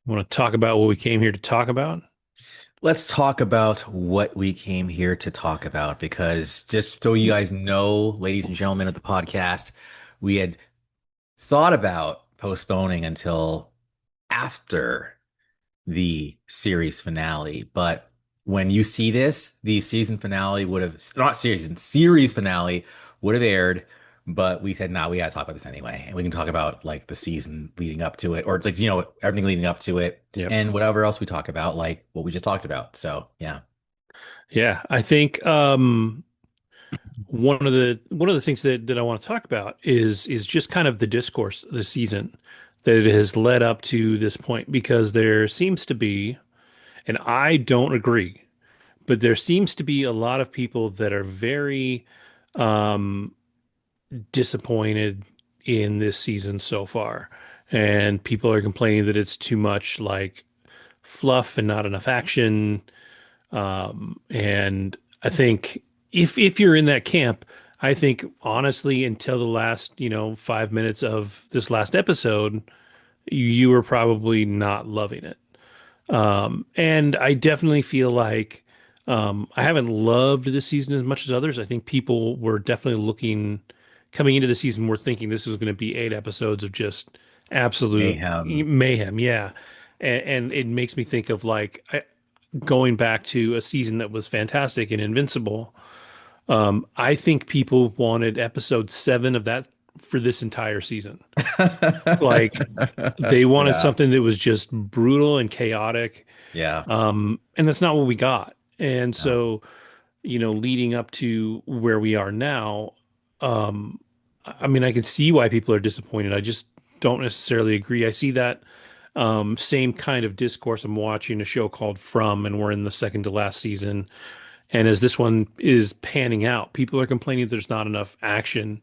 Want to talk about what we came here to talk about? Let's talk about what we came here to talk about because just so you guys know, ladies and gentlemen of the podcast, we had thought about postponing until after the series finale. But when you see this, the season finale would have, not series finale would have aired. But we said, nah, we gotta talk about this anyway. And we can talk about like the season leading up to it, or like, everything leading up to it Yep. and whatever else we talk about, like what we just talked about. So yeah. Yeah, I think one of the things that I want to talk about is just kind of the discourse this season that it has led up to this point because there seems to be, and I don't agree, but there seems to be a lot of people that are very um disappointed in this season so far. And people are complaining that it's too much like fluff and not enough action. And I think if you're in that camp, I think honestly, until the last, 5 minutes of this last episode, you were probably not loving it. And I definitely feel like I haven't loved this season as much as others. I think people were definitely coming into the season, were thinking this was going to be 8 episodes of just absolute Mayhem. mayhem. Yeah. And it makes me think of like going back to a season that was fantastic and Invincible. I think people wanted episode 7 of that for this entire season. Like they wanted Yeah. something that was just brutal and chaotic. Yeah. And that's not what we got. And No. so, leading up to where we are now, um, I mean, I can see why people are disappointed. I just don't necessarily agree. I see that same kind of discourse. I'm watching a show called From, and we're in the second to last season. And as this one is panning out, people are complaining there's not enough action.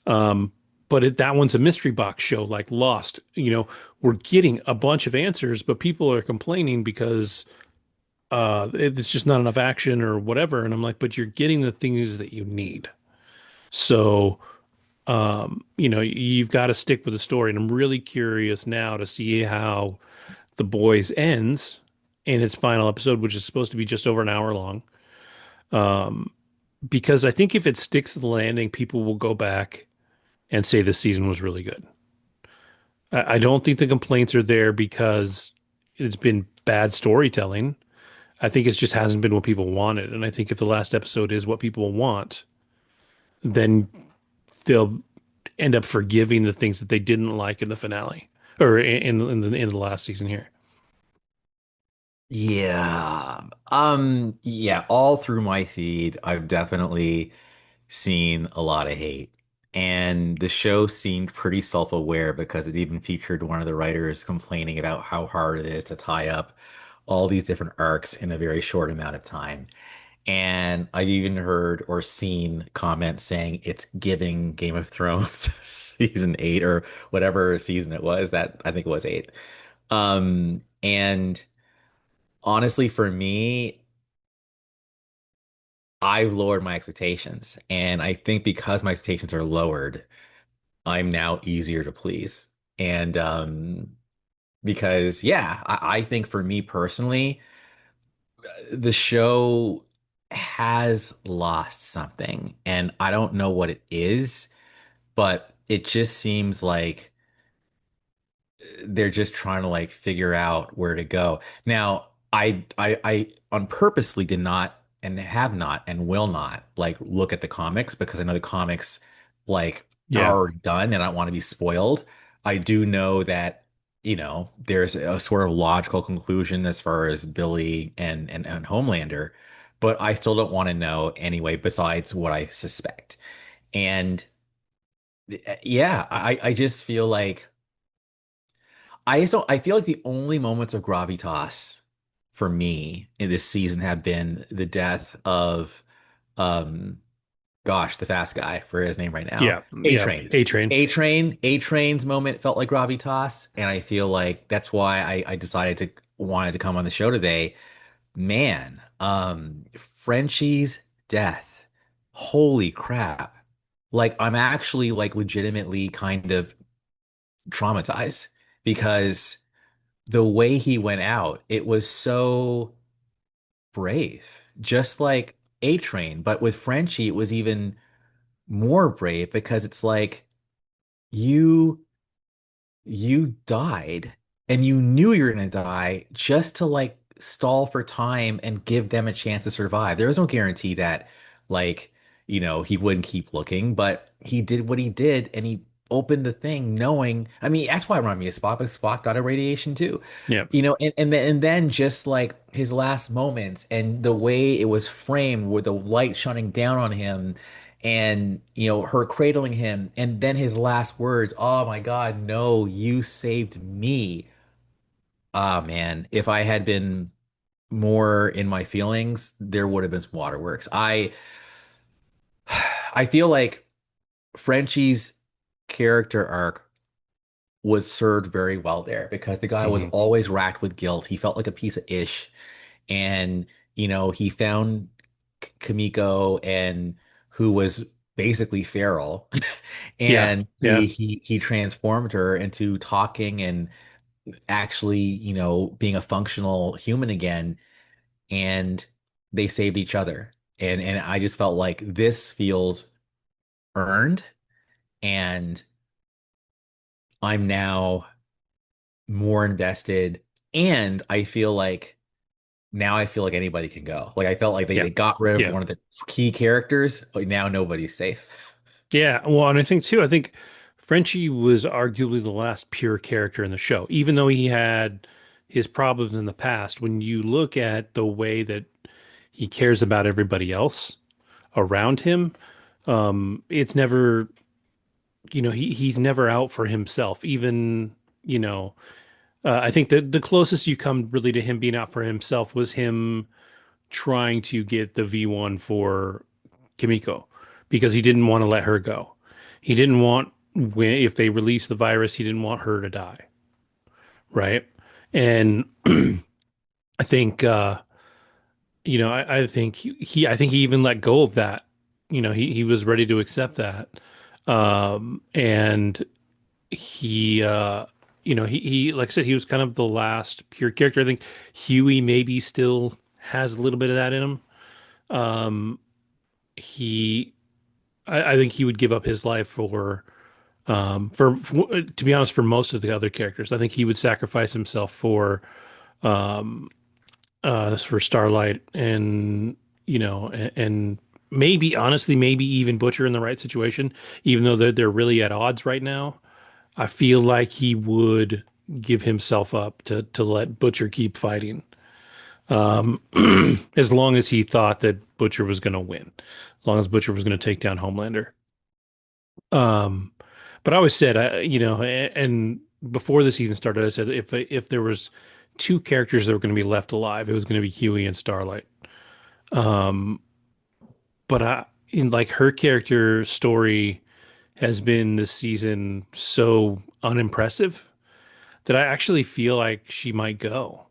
Um, that one's a mystery box show like Lost. We're getting a bunch of answers, but people are complaining because it's just not enough action or whatever. And I'm like, but you're getting the things that you need. So, you've got to stick with the story. And I'm really curious now to see how The Boys ends in its final episode, which is supposed to be just over an hour long. Um, because I think if it sticks to the landing, people will go back and say this season was really good. I don't think the complaints are there because it's been bad storytelling. I think it just hasn't been what people wanted. And I think if the last episode is what people want, then they'll end up forgiving the things that they didn't like in the finale or in the last season here. Yeah. Yeah, all through my feed, I've definitely seen a lot of hate. And the show seemed pretty self-aware because it even featured one of the writers complaining about how hard it is to tie up all these different arcs in a very short amount of time. And I've even heard or seen comments saying it's giving Game of Thrones season 8 or whatever season it was, that I think it was 8. And honestly, for me, I've lowered my expectations. And I think because my expectations are lowered, I'm now easier to please. And because, yeah, I think for me personally, the show has lost something. And I don't know what it is, but it just seems like they're just trying to like figure out where to go. Now, I on purposely did not and have not and will not like look at the comics because I know the comics like Yeah. are done and I don't want to be spoiled. I do know that, there's a sort of logical conclusion as far as Billy and Homelander, but I still don't want to know anyway, besides what I suspect. And yeah, I just feel like I feel like the only moments of gravitas for me in this season have been the death of um gosh, the fast guy for his name right now. Yeah. A Yeah. Train. A Train. A Train's moment felt like gravitas, and I feel like that's why I decided to wanted to come on the show today. Man, Frenchie's death. Holy crap. Like I'm actually like legitimately kind of traumatized because the way he went out, it was so brave, just like A Train. But with Frenchie, it was even more brave because it's like you you died and you knew you were gonna die just to like stall for time and give them a chance to survive. There was no guarantee that like, he wouldn't keep looking, but he did what he did and he opened the thing knowing, I mean, that's why it reminded me of Spock, because Spock got irradiation too. Yeah. And then just like his last moments and the way it was framed with the light shining down on him and her cradling him and then his last words, oh my God, no, you saved me. Ah man, if I had been more in my feelings, there would have been some waterworks. I feel like Frenchie's character arc was served very well there because the guy was Hmm. always racked with guilt. He felt like a piece of ish. And, he found Kimiko and who was basically feral. Yeah. And Yeah. he transformed her into talking and actually, being a functional human again. And they saved each other. And I just felt like this feels earned. And I'm now more invested. And I feel like anybody can go. Like I felt like they, Yeah. they got rid of Yeah. one of the key characters, but now nobody's safe. Yeah. Well, and I think too, I think Frenchie was arguably the last pure character in the show, even though he had his problems in the past. When you look at the way that he cares about everybody else around him, it's never, he's never out for himself. Even, you know, I think the closest you come really to him being out for himself was him trying to get the V1 for Kimiko because he didn't want to let her go. He didn't want if they released the virus, he didn't want her to die, right? And I think I think he even let go of that. He was ready to accept that. And he he like I said, he was kind of the last pure character. I think Hughie maybe still has a little bit of that in him. Um, he I think he would give up his life for to be honest, for most of the other characters. I think he would sacrifice himself um for Starlight and and maybe honestly maybe even Butcher in the right situation, even though they're really at odds right now. I feel like he would give himself up to let Butcher keep fighting. Um, as long as he thought that Butcher was going to win, as long as Butcher was going to take down Homelander. Um, but I always said, and before the season started, I said if there was two characters that were going to be left alive, it was going to be Huey and Starlight. Um, but in like her character story has been this season so unimpressive that I actually feel like she might go.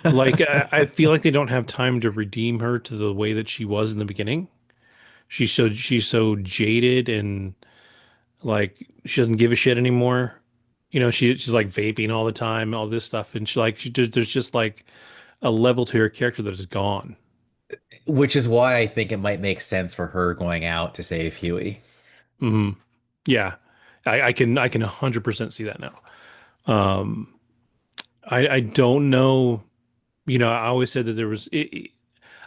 Like I feel like they don't have time to redeem her to the way that she was in the beginning. She's so jaded and like she doesn't give a shit anymore. She's like vaping all the time, all this stuff, and there's just like a level to her character that is gone. Which is why I think it might make sense for her going out to save Huey. Hmm. Yeah, I can 100% see that now. Um, I don't know. I always said that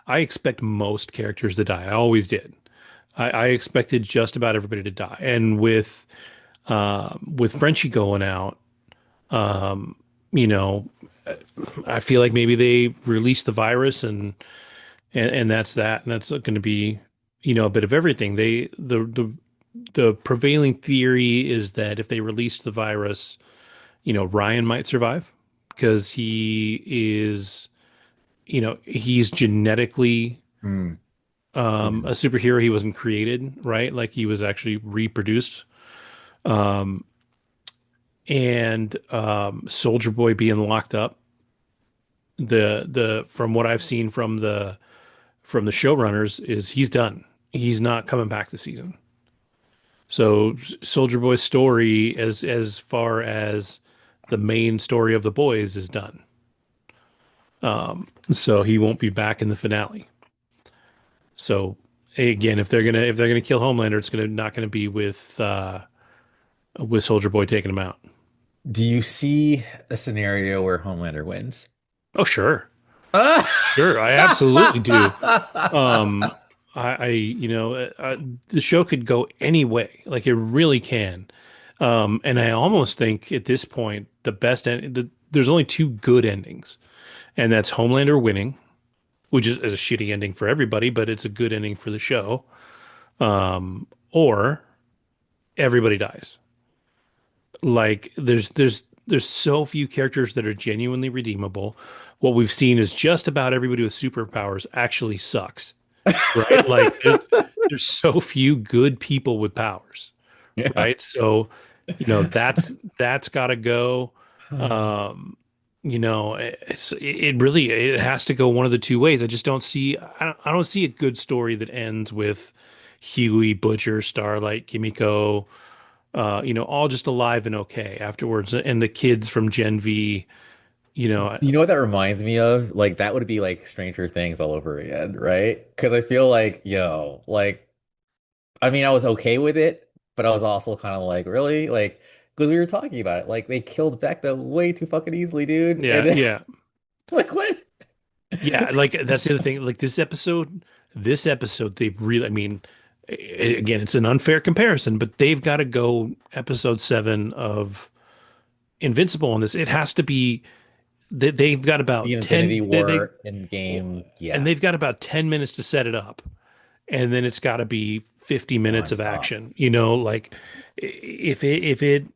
I expect most characters to die. I always did. I expected just about everybody to die, and with Frenchie going out, um, you know, I feel like maybe they released the virus and that's that, and that's going to be a bit of everything. The prevailing theory is that if they released the virus, Ryan might survive because he's genetically Mm, yeah. a superhero. He wasn't created, right? Like he was actually reproduced. Um, and Soldier Boy being locked up, the from what I've seen from the showrunners is he's done. He's not coming back this season. So Soldier Boy's story, as far as the main story of the boys is done. So he won't be back in the finale. So again, if they're gonna kill Homelander, it's gonna not gonna be with Soldier Boy taking him out. Do you see a scenario where Homelander wins? Oh sure, Ah! sure, I absolutely do. Um, the show could go any way, like it really can. And I almost think at this point there's only two good endings, and that's Homelander winning, which is a shitty ending for everybody, but it's a good ending for the show. Or everybody dies. Like there's so few characters that are genuinely redeemable. What we've seen is just about everybody with superpowers actually sucks, right? Like there's so few good people with powers, Yeah. right? So, that's got to go. Um, it really it has to go one of the two ways. I don't see a good story that ends with Hughie, Butcher, Starlight, Kimiko, all just alive and okay afterwards, and the kids from Gen V, you know, You know what that reminds me of? Like that would be like Stranger Things all over again, right? Because I feel like, yo, like I mean, I was okay with it, but I was also kind of like, really? Like, because we were talking about it. Like they killed Becca way too fucking easily, dude. And yeah, then, yeah, like what? yeah. Like that's the other thing. Like this episode, they really, I mean, again, it's an unfair comparison, but they've got to go episode 7 of Invincible on this. It has to be they've got The about Infinity 10 they War in game, and yeah, they've got about 10 minutes to set it up, and then it's got to be 50 minutes of nonstop. action. Like if it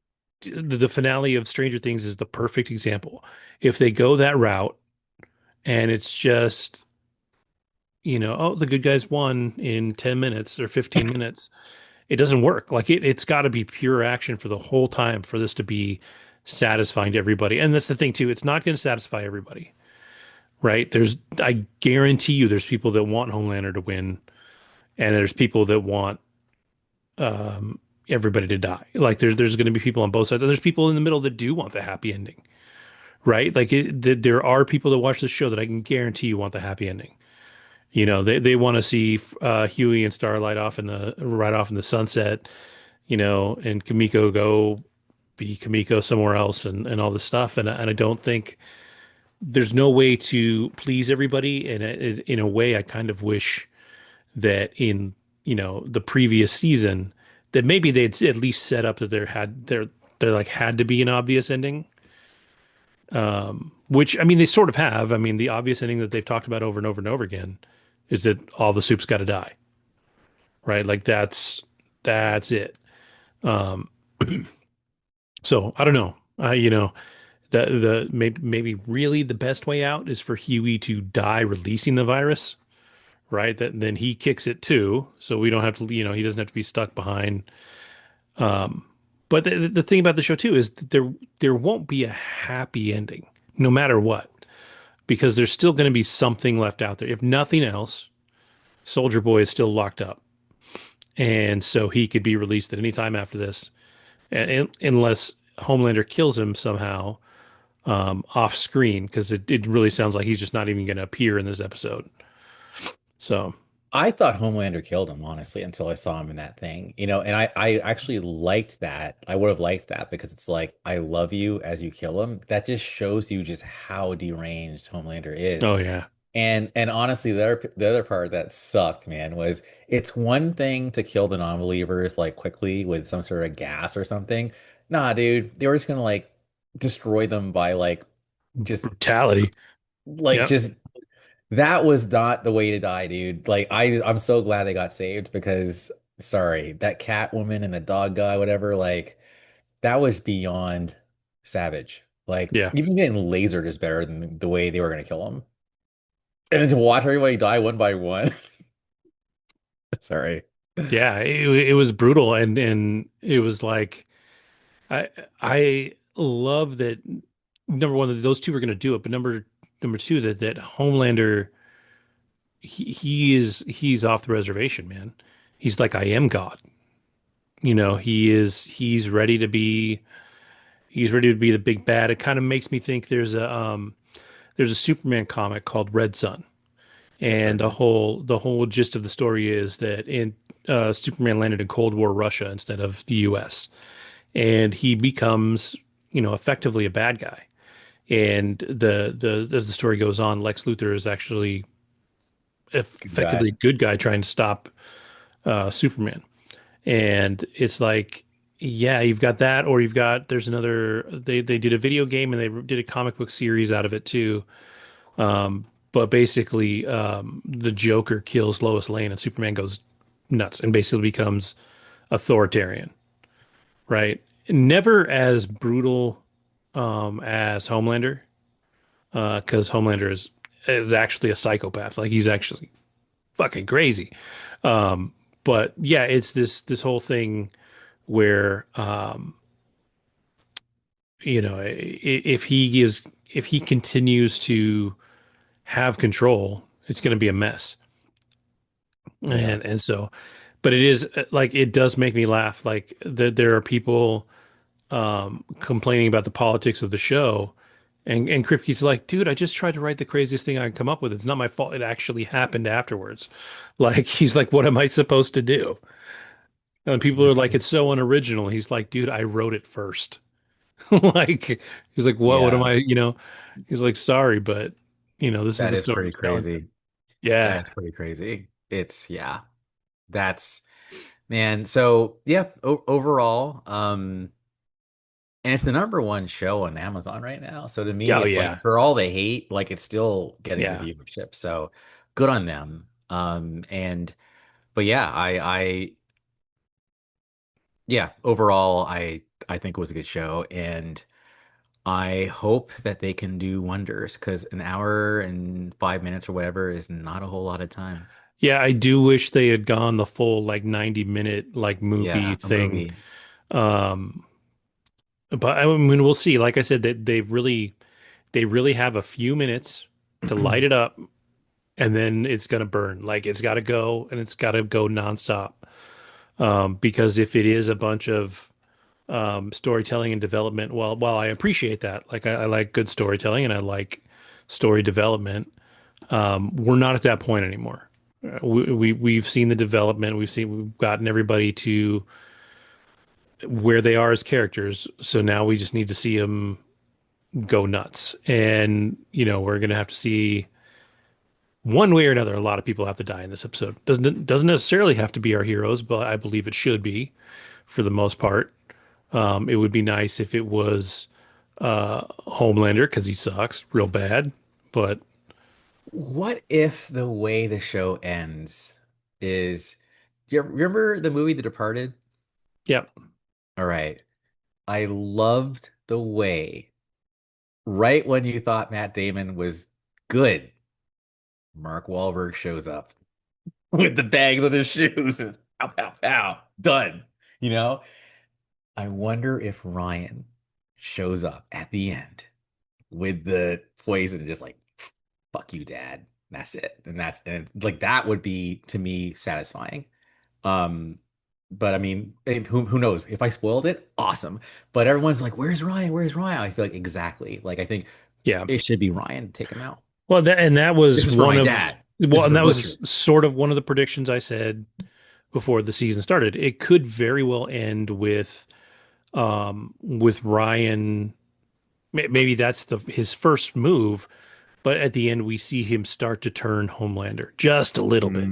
the finale of Stranger Things is the perfect example. If they go that route and it's just, oh, the good guys won in 10 minutes or 15 minutes, it doesn't work. Like it's got to be pure action for the whole time for this to be satisfying to everybody. And that's the thing too. It's not going to satisfy everybody, right? I guarantee you, there's people that want Homelander to win, and there's people that want everybody to die. Like there's going to be people on both sides, and there's people in the middle that do want the happy ending, right? Like there are people that watch the show that I can guarantee you want the happy ending. They want to see Hughie and Starlight right off in the sunset, and Kimiko go be Kimiko somewhere else, and all this stuff. And I don't think there's no way to please everybody. And in a way, I kind of wish that in the previous season that maybe they'd at least set up that there like had to be an obvious ending. Which I mean they sort of have. I mean the obvious ending that they've talked about over and over and over again is that all the soup's got to die, right? Like that's it. Um, so I don't know. The maybe really the best way out is for Huey to die releasing the virus, right? That then he kicks it too, so we don't have to, he doesn't have to be stuck behind. But the thing about the show too is that there won't be a happy ending, no matter what, because there's still going to be something left out there. If nothing else, Soldier Boy is still locked up, and so he could be released at any time after this, unless Homelander kills him somehow off screen, because it really sounds like he's just not even going to appear in this episode. So, I thought Homelander killed him, honestly, until I saw him in that thing, and I actually liked that. I would have liked that because it's like, I love you as you kill him. That just shows you just how deranged Homelander is. oh yeah, And honestly, the other part that sucked, man, was it's one thing to kill the non-believers like quickly with some sort of gas or something. Nah, dude, they were just gonna like destroy them by just brutality. like Yep. just that was not the way to die, dude. Like I'm so glad they got saved because sorry, that cat woman and the dog guy, whatever, like that was beyond savage. Like Yeah. even getting lasered is better than the way they were gonna kill him. And then to watch everybody die one by one. Sorry. Yeah, it was brutal, and it was like I I love that number one that those two were going to do it, but number two that Homelander he's off the reservation, man. He's like I am God. He's ready to be. He's ready to be the big bad. It kind of makes me think there's a Superman comic called Red Sun, I've and heard of it. the whole gist of the story is that in Superman landed in Cold War Russia instead of the U.S., and he becomes, effectively a bad guy. And the as the story goes on, Lex Luthor is actually Good guy. effectively a good guy trying to stop Superman. And it's like, yeah, you've got that, or there's another. They did a video game and they did a comic book series out of it too. But basically, the Joker kills Lois Lane and Superman goes nuts and basically becomes authoritarian, right? Never as brutal as Homelander, because Homelander is actually a psychopath. Like he's actually fucking crazy. Um, but yeah, it's this whole thing where if he continues to have control, it's going to be a mess. Yeah. And so, but it is like it does make me laugh. Like there are people complaining about the politics of the show. And Kripke's like, dude, I just tried to write the craziest thing I can come up with. It's not my fault. It actually happened afterwards. Like, he's like, what am I supposed to do? And people are That's like, it's so unoriginal. He's like, dude, I wrote it first. Like, he's like, what am yeah. I, he's like, sorry, but this is That the is story pretty I'm telling you. crazy. Yeah. That's pretty crazy. It's yeah. That's man. So yeah, overall, and it's the number one show on Amazon right now. So to me, Oh it's like yeah. for all the hate, like it's still getting the Yeah. viewership. So good on them. And but yeah, yeah, overall, I think it was a good show, and I hope that they can do wonders because an hour and 5 minutes or whatever is not a whole lot of time. Yeah, I do wish they had gone the full like 90-minute like movie Yeah, a thing. movie. Um, but I mean, we'll see. Like I said, they really have a few minutes to light it up, and then it's gonna burn. Like it's got to go, and it's got to go nonstop. Because if it is a bunch of storytelling and development, while I appreciate that, like I like good storytelling and I like story development, we're not at that point anymore. We've seen the development. We've gotten everybody to where they are as characters. So now we just need to see them go nuts. And we're gonna have to see one way or another. A lot of people have to die in this episode. Doesn't necessarily have to be our heroes, but I believe it should be for the most part. It would be nice if it was Homelander because he sucks real bad. But What if the way the show ends is, do you remember the movie The Departed? yeah, All right. I loved the way right when you thought Matt Damon was good, Mark Wahlberg shows up with the bags on his shoes and pow, pow, pow, done. You know, I wonder if Ryan shows up at the end with the poison, just like, fuck you, dad. That's it. And like that would be to me satisfying. Um, but I mean, who knows? If I spoiled it, awesome. But everyone's like, "Where's Ryan? Where's Ryan?" I feel like exactly. Like I think yeah. it should be Ryan to take him out. Well, that This was is for one my of dad. This well, is and for that was Butcher. sort of one of the predictions I said before the season started. It could very well end with Ryan. Maybe that's the his first move, but at the end we see him start to turn Homelander just a little bit.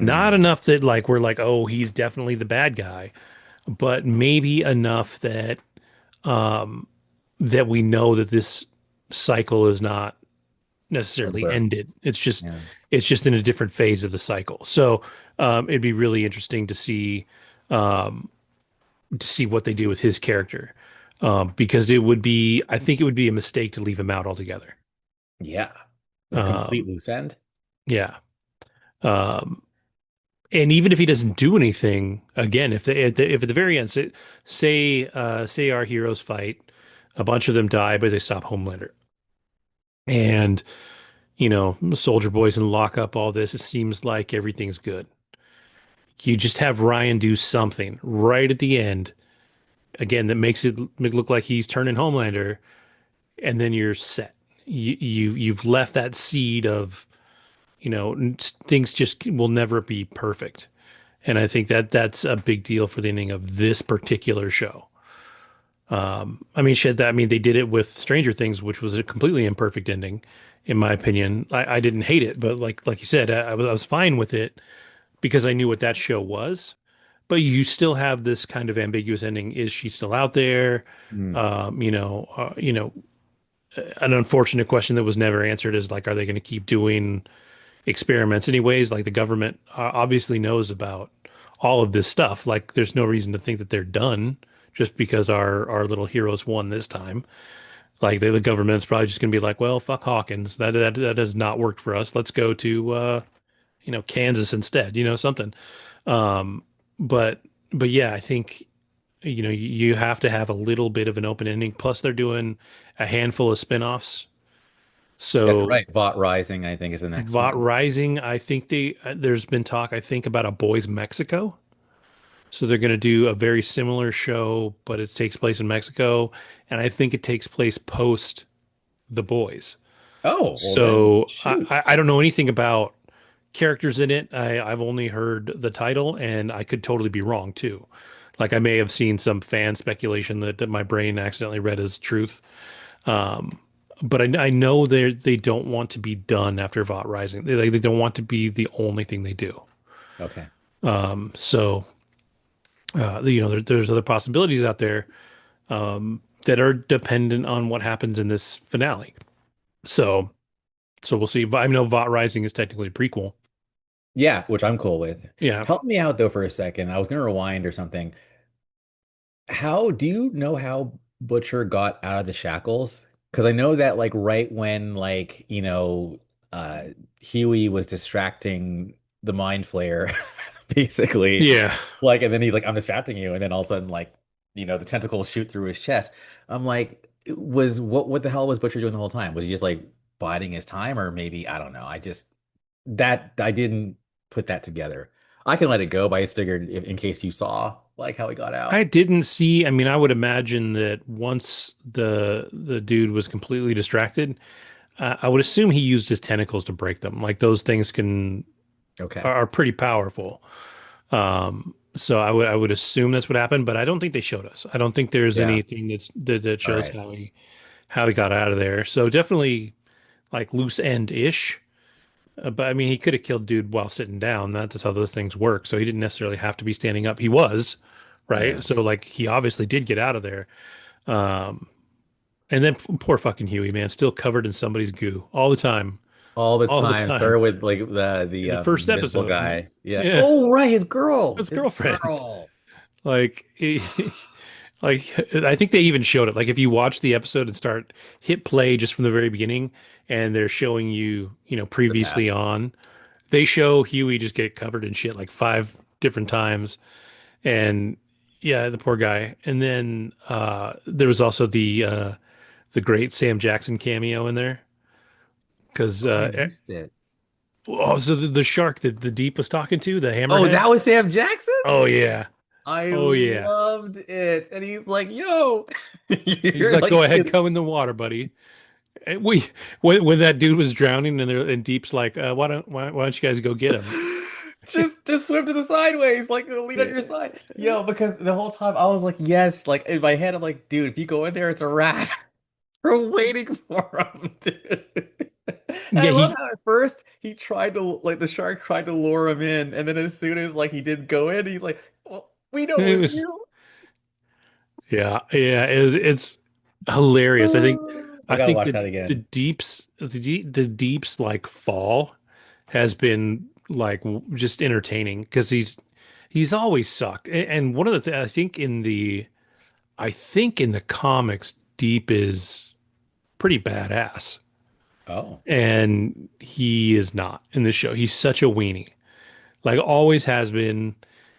Not Mm, enough that like we're like, oh, he's definitely the bad guy, but maybe enough that we know that this cycle is not necessarily over. ended. Yeah. It's just in a different phase of the cycle. So it'd be really interesting to see what they do with his character. Because I think it would be a mistake to leave him out altogether. Yeah. A complete Um, loose end. yeah. Um, and even if he doesn't do anything, again, if at the very end, say our heroes fight, a bunch of them die, but they stop Homelander, and Soldier Boy's in lockup, all this, it seems like everything's good. You just have Ryan do something right at the end again, that makes it look like he's turning Homelander, and then you're set. You've left that seed of, things just will never be perfect. And I think that that's a big deal for the ending of this particular show. I mean, shit. That I mean, they did it with Stranger Things, which was a completely imperfect ending, in my opinion. I didn't hate it, but like you said, I was fine with it because I knew what that show was. But you still have this kind of ambiguous ending. Is she still out there? Mm. An unfortunate question that was never answered is like, are they going to keep doing experiments anyways? Like the government obviously knows about all of this stuff. Like there's no reason to think that they're done just because our little heroes won this time. Like the government's probably just going to be like, well, fuck Hawkins. That has not worked for us. Let's go to Kansas instead. Something. Um, but yeah, I think you have to have a little bit of an open ending. Plus, they're doing a handful of spinoffs. That's So right. Bot Rising, I think, is the next Vought one. Rising, I think there's been talk, I think, about a Boys Mexico. So they're going to do a very similar show, but it takes place in Mexico, and I think it takes place post The Boys. Oh, well then, So shoot. I don't know anything about characters in it. I've only heard the title, and I could totally be wrong too. Like I may have seen some fan speculation that my brain accidentally read as truth. Um, but I know they don't want to be done after Vought Rising. They don't want to be the only thing they do. Okay. So there's other possibilities out there that are dependent on what happens in this finale. So we'll see. I know Vought Rising is technically a prequel. Yeah, which I'm cool with. Yeah, Help me out though for a second. I was gonna rewind or something. How do you know how Butcher got out of the shackles? Because I know that like right when uh Hughie was distracting the mind flayer, basically, yeah. like, and then he's like, I'm distracting you, and then all of a sudden, like, the tentacles shoot through his chest. I'm like, what the hell was Butcher doing the whole time? Was he just like biding his time, or maybe I don't know. I didn't put that together. I can let it go, but I just figured in case you saw like how he got I out. didn't see. I mean, I would imagine that once the dude was completely distracted, I would assume he used his tentacles to break them. Like those things Okay. are pretty powerful. So I would assume that's what happened, but I don't think they showed us. I don't think there's Yeah. anything that All shows right. how he got out of there. So definitely like loose end ish. But I mean, he could have killed dude while sitting down. That's how those things work. So he didn't necessarily have to be standing up. He was, right? Yeah. So like he obviously did get out of there. And then poor fucking Huey, man, still covered in somebody's goo all the time, All the all the time. time. Started with like the In the first invincible episode, guy. Yeah. yeah, Oh, right, his girl. his His girlfriend. girl. Like, like I think they even showed it. Like if you watch the episode and hit play just from the very beginning, and they're showing you, The previously past. on, they show Huey just get covered in shit like five different times, and yeah, the poor guy. And then there was also the great Sam Jackson cameo in there because Oh, I missed it. so the shark that the Deep was talking to, the Oh, hammerhead. that was Sam Jackson? Oh yeah, I oh yeah. loved it. And he's like, yo, He's you're like, "Go like, ahead, come in the water, buddy." And when that dude was drowning, and Deep's like, why don't you guys go get him?" just swim to the sideways, like lean on your side. Yo, because the whole time I was like, yes, like in my head, I'm like, dude, if you go in there, it's a wrap. We're waiting for him, dude. And I Yeah, love he how at first he tried to like the shark tried to lure him in, and then as soon as like he didn't go in, he's like, well, we know it it was was you. yeah, it's hilarious. I think I I gotta think watch that that again. the Deep's like fall has been like just entertaining because he's always sucked. And one of the I think in the comics, Deep is pretty badass, Oh, and he is not in this show. He's such a weenie, like always has been,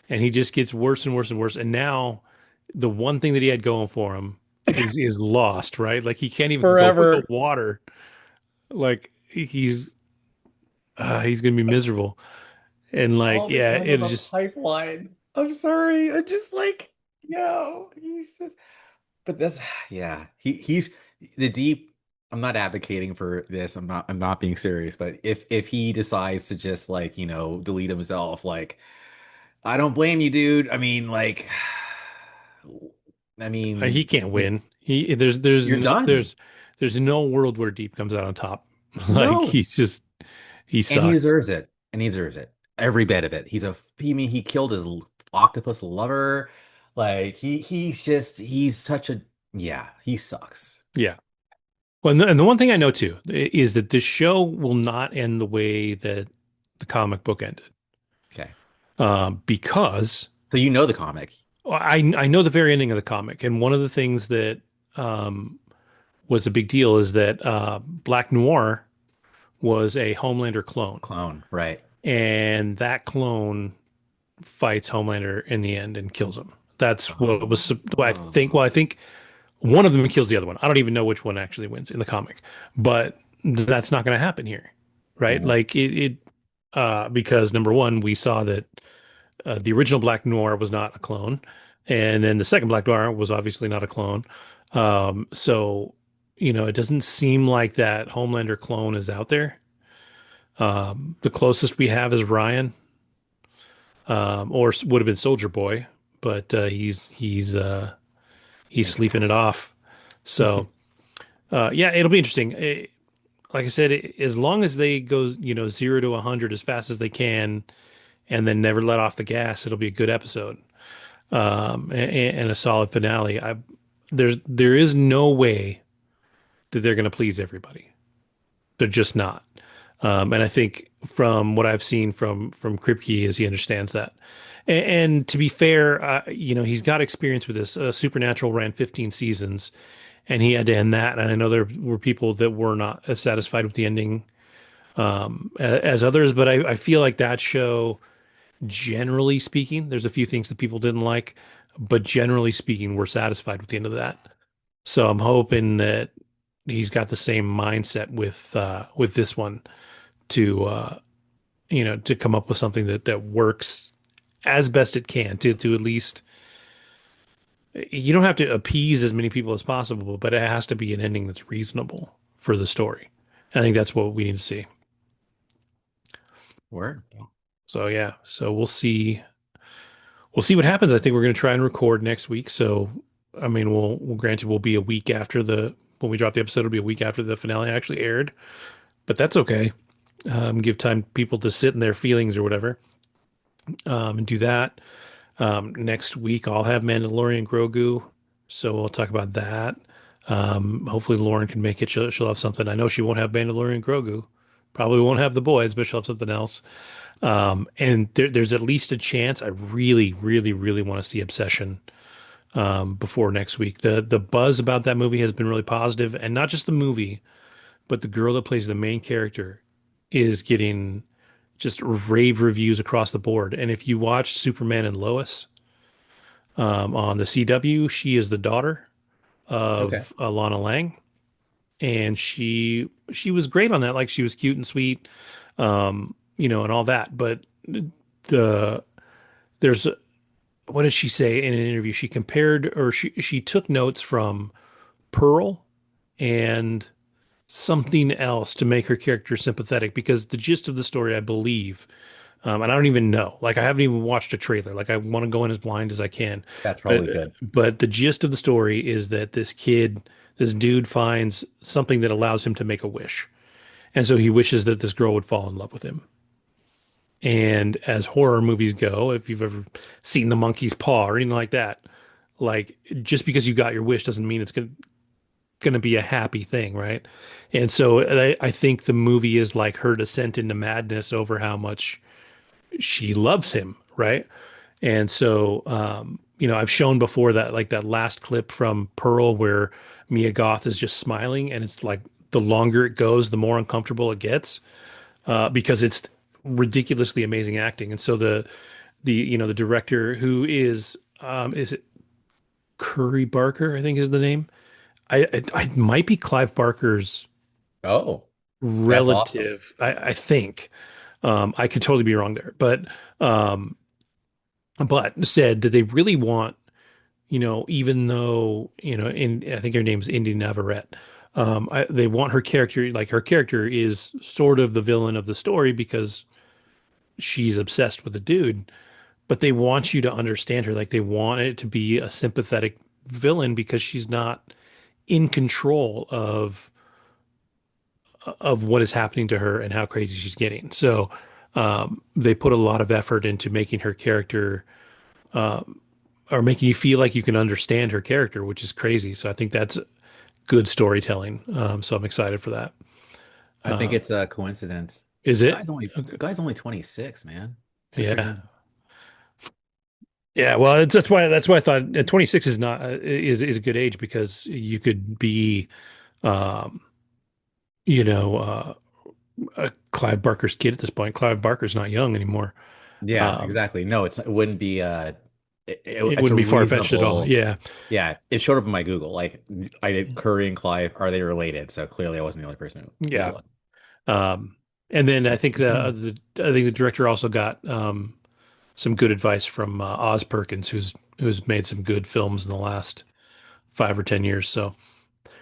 and he just gets worse and worse and worse. And now the one thing that he had going for him is lost, right? Like he can't even go in the forever. water. Like he's gonna be miserable. And like, All yeah, because it of was the just pipeline. I'm sorry. I'm just like. Yo, he's just, but that's, yeah, he's the deep. I'm not advocating for this. I'm not being serious, but if he decides to just like, delete himself, like, I don't blame you, dude. I mean, like, I He mean, can't win. you're done. There's no world where Deep comes out on top. Like No. he And he sucks. deserves it. And he deserves it. Every bit of it. I mean, he killed his octopus lover. Like he's such a, yeah, he sucks. Yeah. Well, and the one thing I know too is that this show will not end the way that the comic book ended, Okay. because So you know the comic. I know the very ending of the comic, and one of the things that um, was a big deal is that Black Noir was a Homelander clone, Clone, right? and that clone fights Homelander in the end and kills him. That's what was what I think. Well, I Oh. think one of them kills the other one. I don't even know which one actually wins in the comic, but that's not going to happen here, right? Oh. Like because number one, we saw that the original Black Noir was not a clone, and then the second Black Noir was obviously not a clone. So it doesn't seem like that Homelander clone is out there. The closest we have is Ryan, or would have been Soldier Boy, but he's Make it sleeping it past off. So yeah, it'll be interesting. Like I said, as long as they go, 0 to 100 as fast as they can, and then never let off the gas, it'll be a good episode, and a solid finale. There is no way that they're going to please everybody. They're just not. And I think from what I've seen from Kripke is he understands that. And to be fair, he's got experience with this. Supernatural ran 15 seasons, and he had to end that. And I know there were people that were not as satisfied with the ending as others, but I feel like that show, generally speaking, there's a few things that people didn't like, but generally speaking, we're satisfied with the end of that. So I'm hoping that he's got the same mindset with this one to to come up with something that works as best it can to at least you don't have to appease as many people as possible, but it has to be an ending that's reasonable for the story. I think that's what we need to see. word. So yeah, so we'll see what happens. I think we're going to try and record next week. So I mean, we'll grant you we'll be a week after the when we drop the episode, it'll be a week after the finale actually aired, but that's okay. Give time people to sit in their feelings or whatever, and do that. Next week, I'll have Mandalorian and Grogu, so we'll talk about that. Hopefully, Lauren can make it. She'll have something. I know she won't have Mandalorian and Grogu. Probably won't have the boys, but she'll have something else. And there's at least a chance. I really, really, really want to see Obsession before next week. The buzz about that movie has been really positive, and not just the movie, but the girl that plays the main character is getting just rave reviews across the board. And if you watch Superman and Lois on the CW, she is the daughter Okay. of Lana Lang, and she was great on that. Like she was cute and sweet, and all that. But the there's what did she say in an interview? She compared or she took notes from Pearl and something else to make her character sympathetic because the gist of the story, I believe, and I don't even know. Like I haven't even watched a trailer. Like I want to go in as blind as I can. That's But probably good. but the gist of the story is that this dude finds something that allows him to make a wish. And so he wishes that this girl would fall in love with him. And as horror movies go, if you've ever seen The Monkey's Paw or anything like that, like just because you got your wish doesn't mean it's going to be a happy thing, right? And so I think the movie is like her descent into madness over how much she loves him, right? And so, I've shown before that like that last clip from Pearl where Mia Goth is just smiling, and it's like the longer it goes, the more uncomfortable it gets, because it's ridiculously amazing acting. And so the director who is it Curry Barker, I think is the name. I might be Clive Barker's Oh, that's awesome. relative. I think. I could totally be wrong there, but said that they really want even though, I think her name's Indy Navarrete. They want her character, like her character is sort of the villain of the story because she's obsessed with the dude, but they want you to understand her. Like they want it to be a sympathetic villain because she's not in control of what is happening to her and how crazy she's getting. So they put a lot of effort into making her character or making you feel like you can understand her character, which is crazy. So I think that's good storytelling. So I'm excited for that. I think it's a coincidence. Is it? The guy's only 26, man. Good for Yeah. him. Yeah, well, that's why I thought 26 is not is a good age because you could be, um, you know, Clive Barker's kid at this point. Clive Barker's not young anymore. Yeah, Um, exactly. No, it wouldn't be it it's a wouldn't be far-fetched at all. reasonable. Yeah, Yeah, it showed up in my Google. Like I did Curry and Clive, are they related? So clearly I wasn't the only person who was yeah. looking. Um, and then I think the director also got some good advice from Oz Perkins, who's made some good films in the last 5 or 10 years. So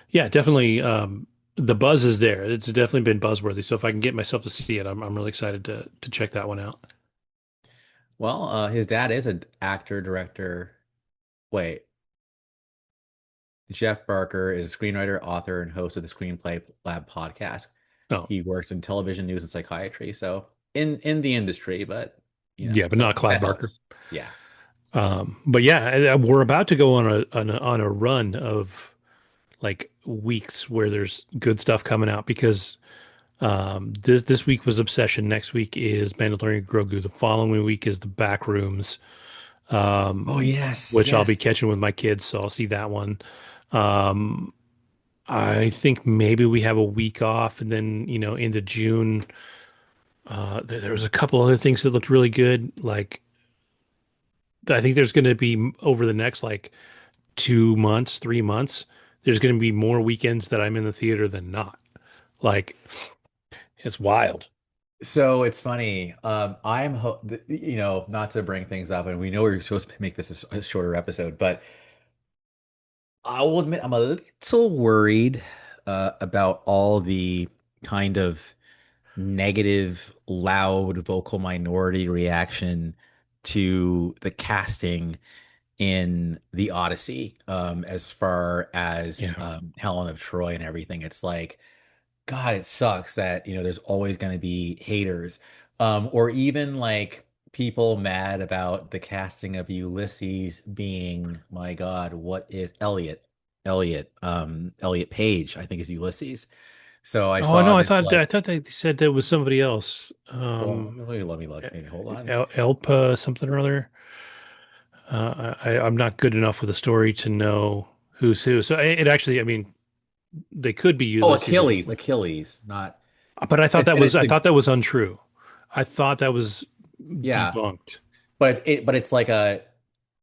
yeah, definitely. The buzz is there. It's definitely been buzzworthy. So if I can get myself to see it, I'm really excited to check that one out. Well, his dad is an actor, director. Wait, Jeff Barker is a screenwriter, author, and host of the Screenplay Lab podcast. Oh, He works in television, news, and psychiatry, so in the industry, but yeah, but so not Clive that Barker. helps. Yeah. But yeah, we're about to go on a run of like weeks where there's good stuff coming out because this week was Obsession. Next week is Mandalorian and Grogu. The following week is the Back Rooms, Oh yes, which I'll be yes. catching with my kids, so I'll see that one. Um, I think maybe we have a week off, and then into June, there was a couple other things that looked really good. Like I think there's going to be over the next like 2 months, 3 months, there's going to be more weekends that I'm in the theater than not. Like it's wild. So it's funny. I'm ho not to bring things up, and we know we're supposed to make this a shorter episode, but I will admit I'm a little worried about all the kind of negative, loud vocal minority reaction to the casting in the Odyssey, as far as Yeah. Helen of Troy and everything. It's like, God, it sucks that, there's always going to be haters. Or even like people mad about the casting of Ulysses being, my God, what is Elliot? Elliot Page, I think is Ulysses. So I Oh saw no, I this thought I like, thought they said that was somebody else. well, let me look. Maybe hold on. Elpa something or other. I'm not good enough with the story to know who's who. So it actually, I mean, they could be Oh, Ulysses at this Achilles, point. Achilles, not. But And it's I the thought that was untrue. I thought that was yeah, debunked. but it's like a,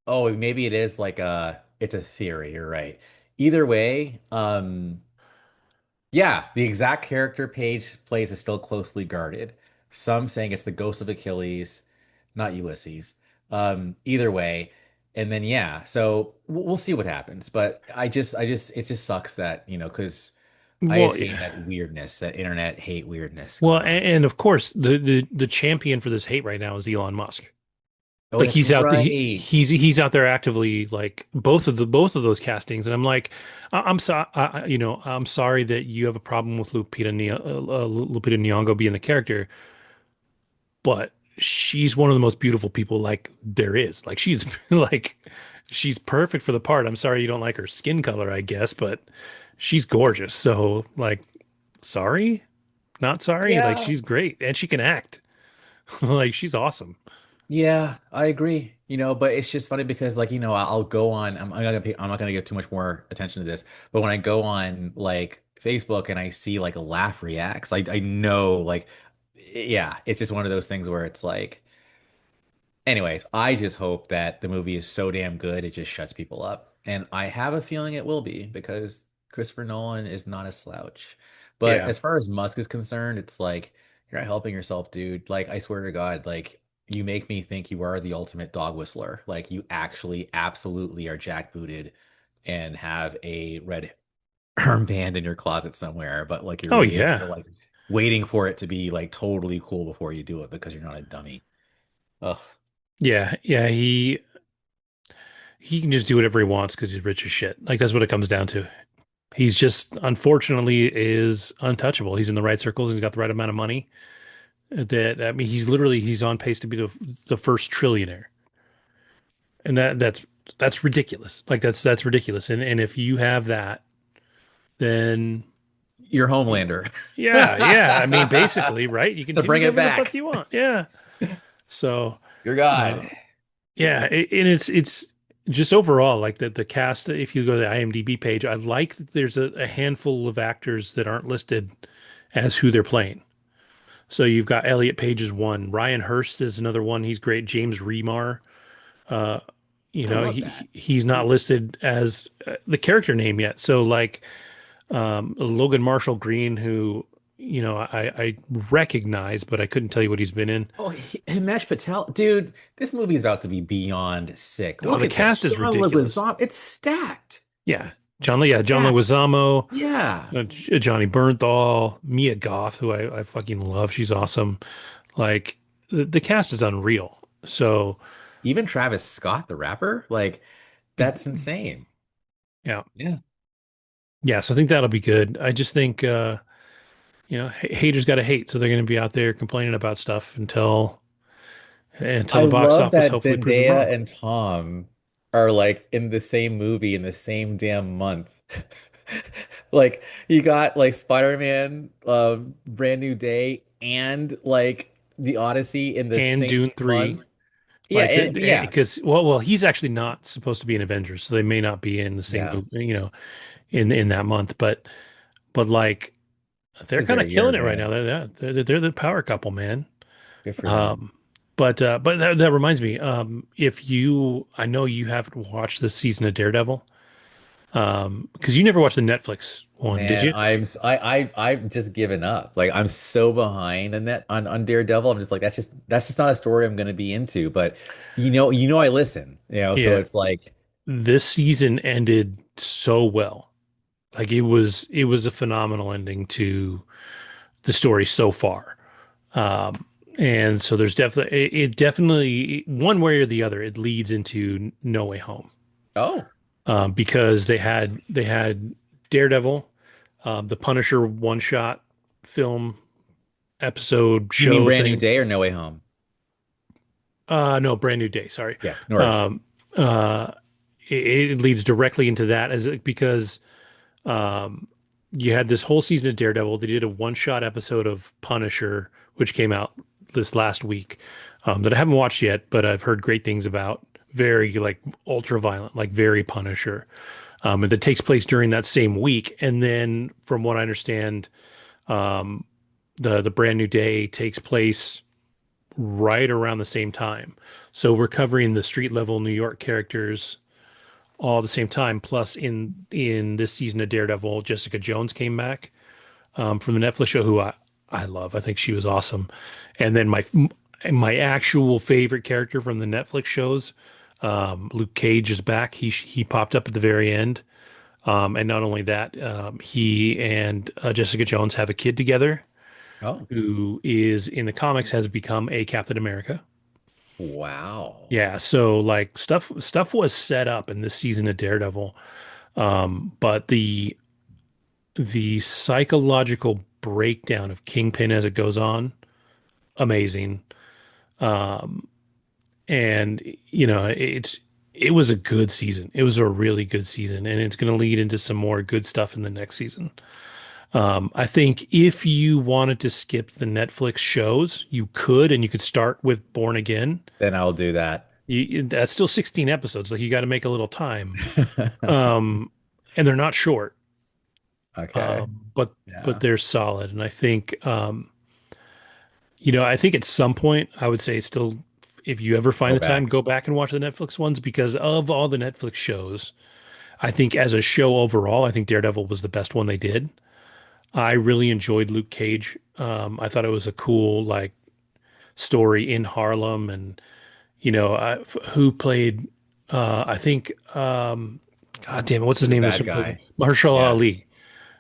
oh, maybe it is like a, it's a theory. You're right. Either way, yeah, the exact character Paige plays is still closely guarded. Some saying it's the ghost of Achilles, not Ulysses. Either way, and then yeah, so we'll see what happens. But it just sucks that, because I Well, just hate that weirdness, that internet hate weirdness well, going on. and of course, the champion for this hate right now is Elon Musk. Oh, Like that's he's out there, right. he's out there actively like both of those castings, and I'm like, I'm sorry, I'm sorry that you have a problem with Lupita Nyong'o being the character, but she's one of the most beautiful people like there is. Like she's like she's perfect for the part. I'm sorry you don't like her skin color, I guess, but she's gorgeous. So like, sorry, not sorry. Like Yeah. she's great and she can act. Like she's awesome. Yeah, I agree. But it's just funny because like, I'll go on, I'm not gonna give too much more attention to this, but when I go on like Facebook and I see like a laugh reacts, I know like, yeah, it's just one of those things where it's like, anyways, I just hope that the movie is so damn good it just shuts people up. And I have a feeling it will be because Christopher Nolan is not a slouch. But Yeah. as far as Musk is concerned, it's like you're not helping yourself, dude. Like I swear to God, like you make me think you are the ultimate dog whistler. Like you actually absolutely are jackbooted and have a red armband in your closet somewhere, but like you're Oh waiting yeah. for waiting for it to be like totally cool before you do it because you're not a dummy. Ugh. Yeah, yeah, he can just do whatever he wants because he's rich as shit. Like that's what it comes down to. He's just unfortunately is untouchable. He's in the right circles. He's got the right amount of money. That I mean, he's on pace to be the first trillionaire, and that's ridiculous. Like that's ridiculous. And if you have that, then You're Homelander. yeah. I mean, basically, right? You can To do bring it whatever the fuck back. you want. Yeah. So, You're God. uh, yeah, and it's just overall like the cast. If you go to the IMDb page, I like that there's a handful of actors that aren't listed as who they're playing. So you've got Elliot Page is one, Ryan Hurst is another one. He's great. James Remar, uh, I love that. he's not listed as the character name yet. So like Logan Marshall Green, who I recognize, but I couldn't tell you what he's been in. Oh, Himesh Patel, dude, this movie's about to be beyond sick. Oh, Look the at this. cast is John ridiculous. Leguizamo, it's stacked. Yeah, John Stacked. Leguizamo, Yeah. Johnny Bernthal, Mia Goth, who I fucking love. She's awesome. Like the cast is unreal. So Even Travis Scott, the rapper, like that's insane. yeah, Yeah. yeah. So I think that'll be good. I just think haters got to hate, so they're going to be out there complaining about stuff until I the box love office that hopefully proves them wrong. Zendaya and Tom are like in the same movie in the same damn month. Like you got like Spider-Man, Brand New Day, and like the Odyssey in the And same Dune month. 3, Yeah, like and yeah, because well, he's actually not supposed to be an Avengers, so they may not be in the same yeah. movie, in that month. But like This they're is kind their of year, killing it right now. man. They're the power couple, man. Good for them. Um, but that reminds me, if you, I know you haven't watched this season of Daredevil, because you never watched the Netflix one, did Man, you? I've just given up. Like I'm so behind on that on Daredevil. I'm just like that's just not a story I'm gonna be into. But I listen, so Yeah, it's like, this season ended so well. Like it was a phenomenal ending to the story so far. Um, and so there's definitely it definitely one way or the other it leads into No Way Home, oh, because they had Daredevil, the Punisher one shot film episode you mean show Brand New thing. Day or No Way Home? No, Brand New Day. Sorry. Yeah, no worries. Um, uh, it leads directly into that because um, you had this whole season of Daredevil. They did a one shot episode of Punisher, which came out this last week, that I haven't watched yet, but I've heard great things about. Very like ultra violent, like very Punisher. And that takes place during that same week. And then, from what I understand, um, the Brand New Day takes place right around the same time. So we're covering the street level New York characters all at the same time. Plus, in this season of Daredevil, Jessica Jones came back, from the Netflix show, who I love. I think she was awesome. And then my actual favorite character from the Netflix shows, Luke Cage is back. He popped up at the very end. And not only that, he and Jessica Jones have a kid together, Oh, who is in the comics has become a Captain America. wow. Yeah, so like stuff was set up in this season of Daredevil, but the psychological breakdown of Kingpin as it goes on, amazing. Um, and it was a good season. It was a really good season, and it's going to lead into some more good stuff in the next season. I think if you wanted to skip the Netflix shows, you could, and you could start with Born Again. Then I'll do that. That's still 16 episodes. Like you got to make a little time. Um, and they're not short, Okay. but Yeah. they're solid. And I think at some point I would say still, if you ever find Go the time, back. go back and watch the Netflix ones because of all the Netflix shows. I think as a show overall, I think Daredevil was the best one they did. I really enjoyed Luke Cage. I thought it was a cool like story in Harlem, and who played I think God damn it, what's his The name? bad This played guy. Marshall Yeah. Ali.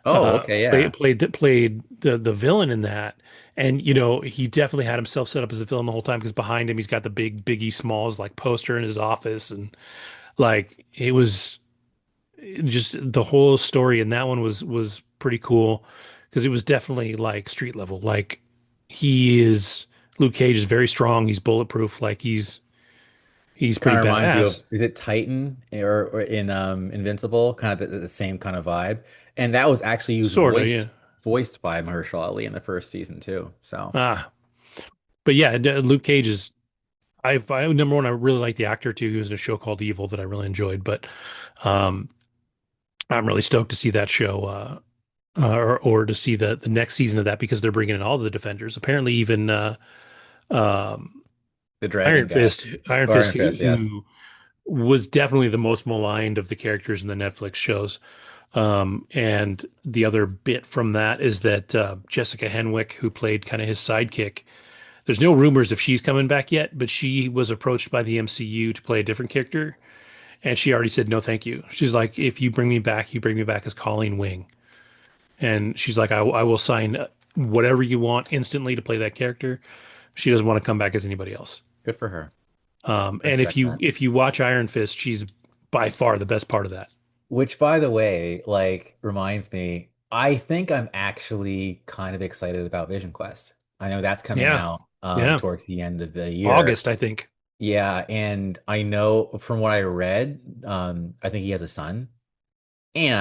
Oh, okay, yeah. Played the villain in that, and he definitely had himself set up as a villain the whole time because behind him he's got the big Biggie Smalls like poster in his office, and like it was just the whole story, and that one was pretty cool because it was definitely like street level. Like he is Luke Cage is very strong. He's bulletproof. Like he's Kind pretty of reminds you of, badass. is it Titan or in Invincible? Kind of the same kind of vibe. And that was actually he was Sort of, yeah. voiced by Mahershala Ali in the first season too. So Ah, but yeah, Luke Cage is. I number one, I really like the actor too. He was in a show called Evil that I really enjoyed. But um, I'm really stoked to see that show, or to see the next season of that because they're bringing in all the Defenders. Apparently, even um, the Dragon guy. Iron Or Fist, Iron Fist, yes. who was definitely the most maligned of the characters in the Netflix shows. And the other bit from that is that Jessica Henwick, who played kind of his sidekick, there's no rumors if she's coming back yet, but she was approached by the MCU to play a different character, and she already said no, thank you. She's like, if you bring me back, you bring me back as Colleen Wing, and she's like, I will sign whatever you want instantly to play that character. She doesn't want to come back as anybody else. Good for her. I And respect that. if you watch Iron Fist, she's by far the best part of that. Which, by the way, like reminds me, I think I'm actually kind of excited about Vision Quest. I know that's coming Yeah, out yeah. towards the end of the year. August, I think. Yeah, and I know from what I read, I think he has a son.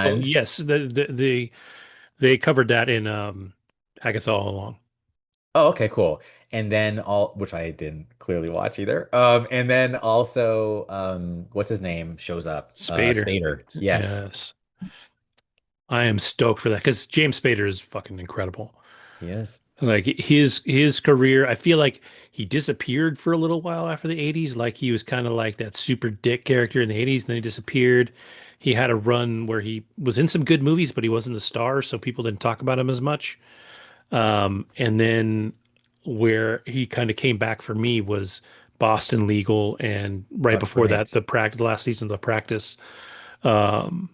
Oh, And yes, they covered that in Agatha all along. oh, okay, cool. And then all which I didn't clearly watch either. And then also what's his name shows up. Spader. Spader. Yes, Yes. I am stoked for that because James Spader is fucking incredible. he is. Like his career, I feel like he disappeared for a little while after the 80s. Like he was kind of like that super dick character in the 80s, then he disappeared. He had a run where he was in some good movies, but he wasn't the star, so people didn't talk about him as much. And then where he kind of came back for me was Boston Legal, and right That's before that, great. the last season of The Practice. Um,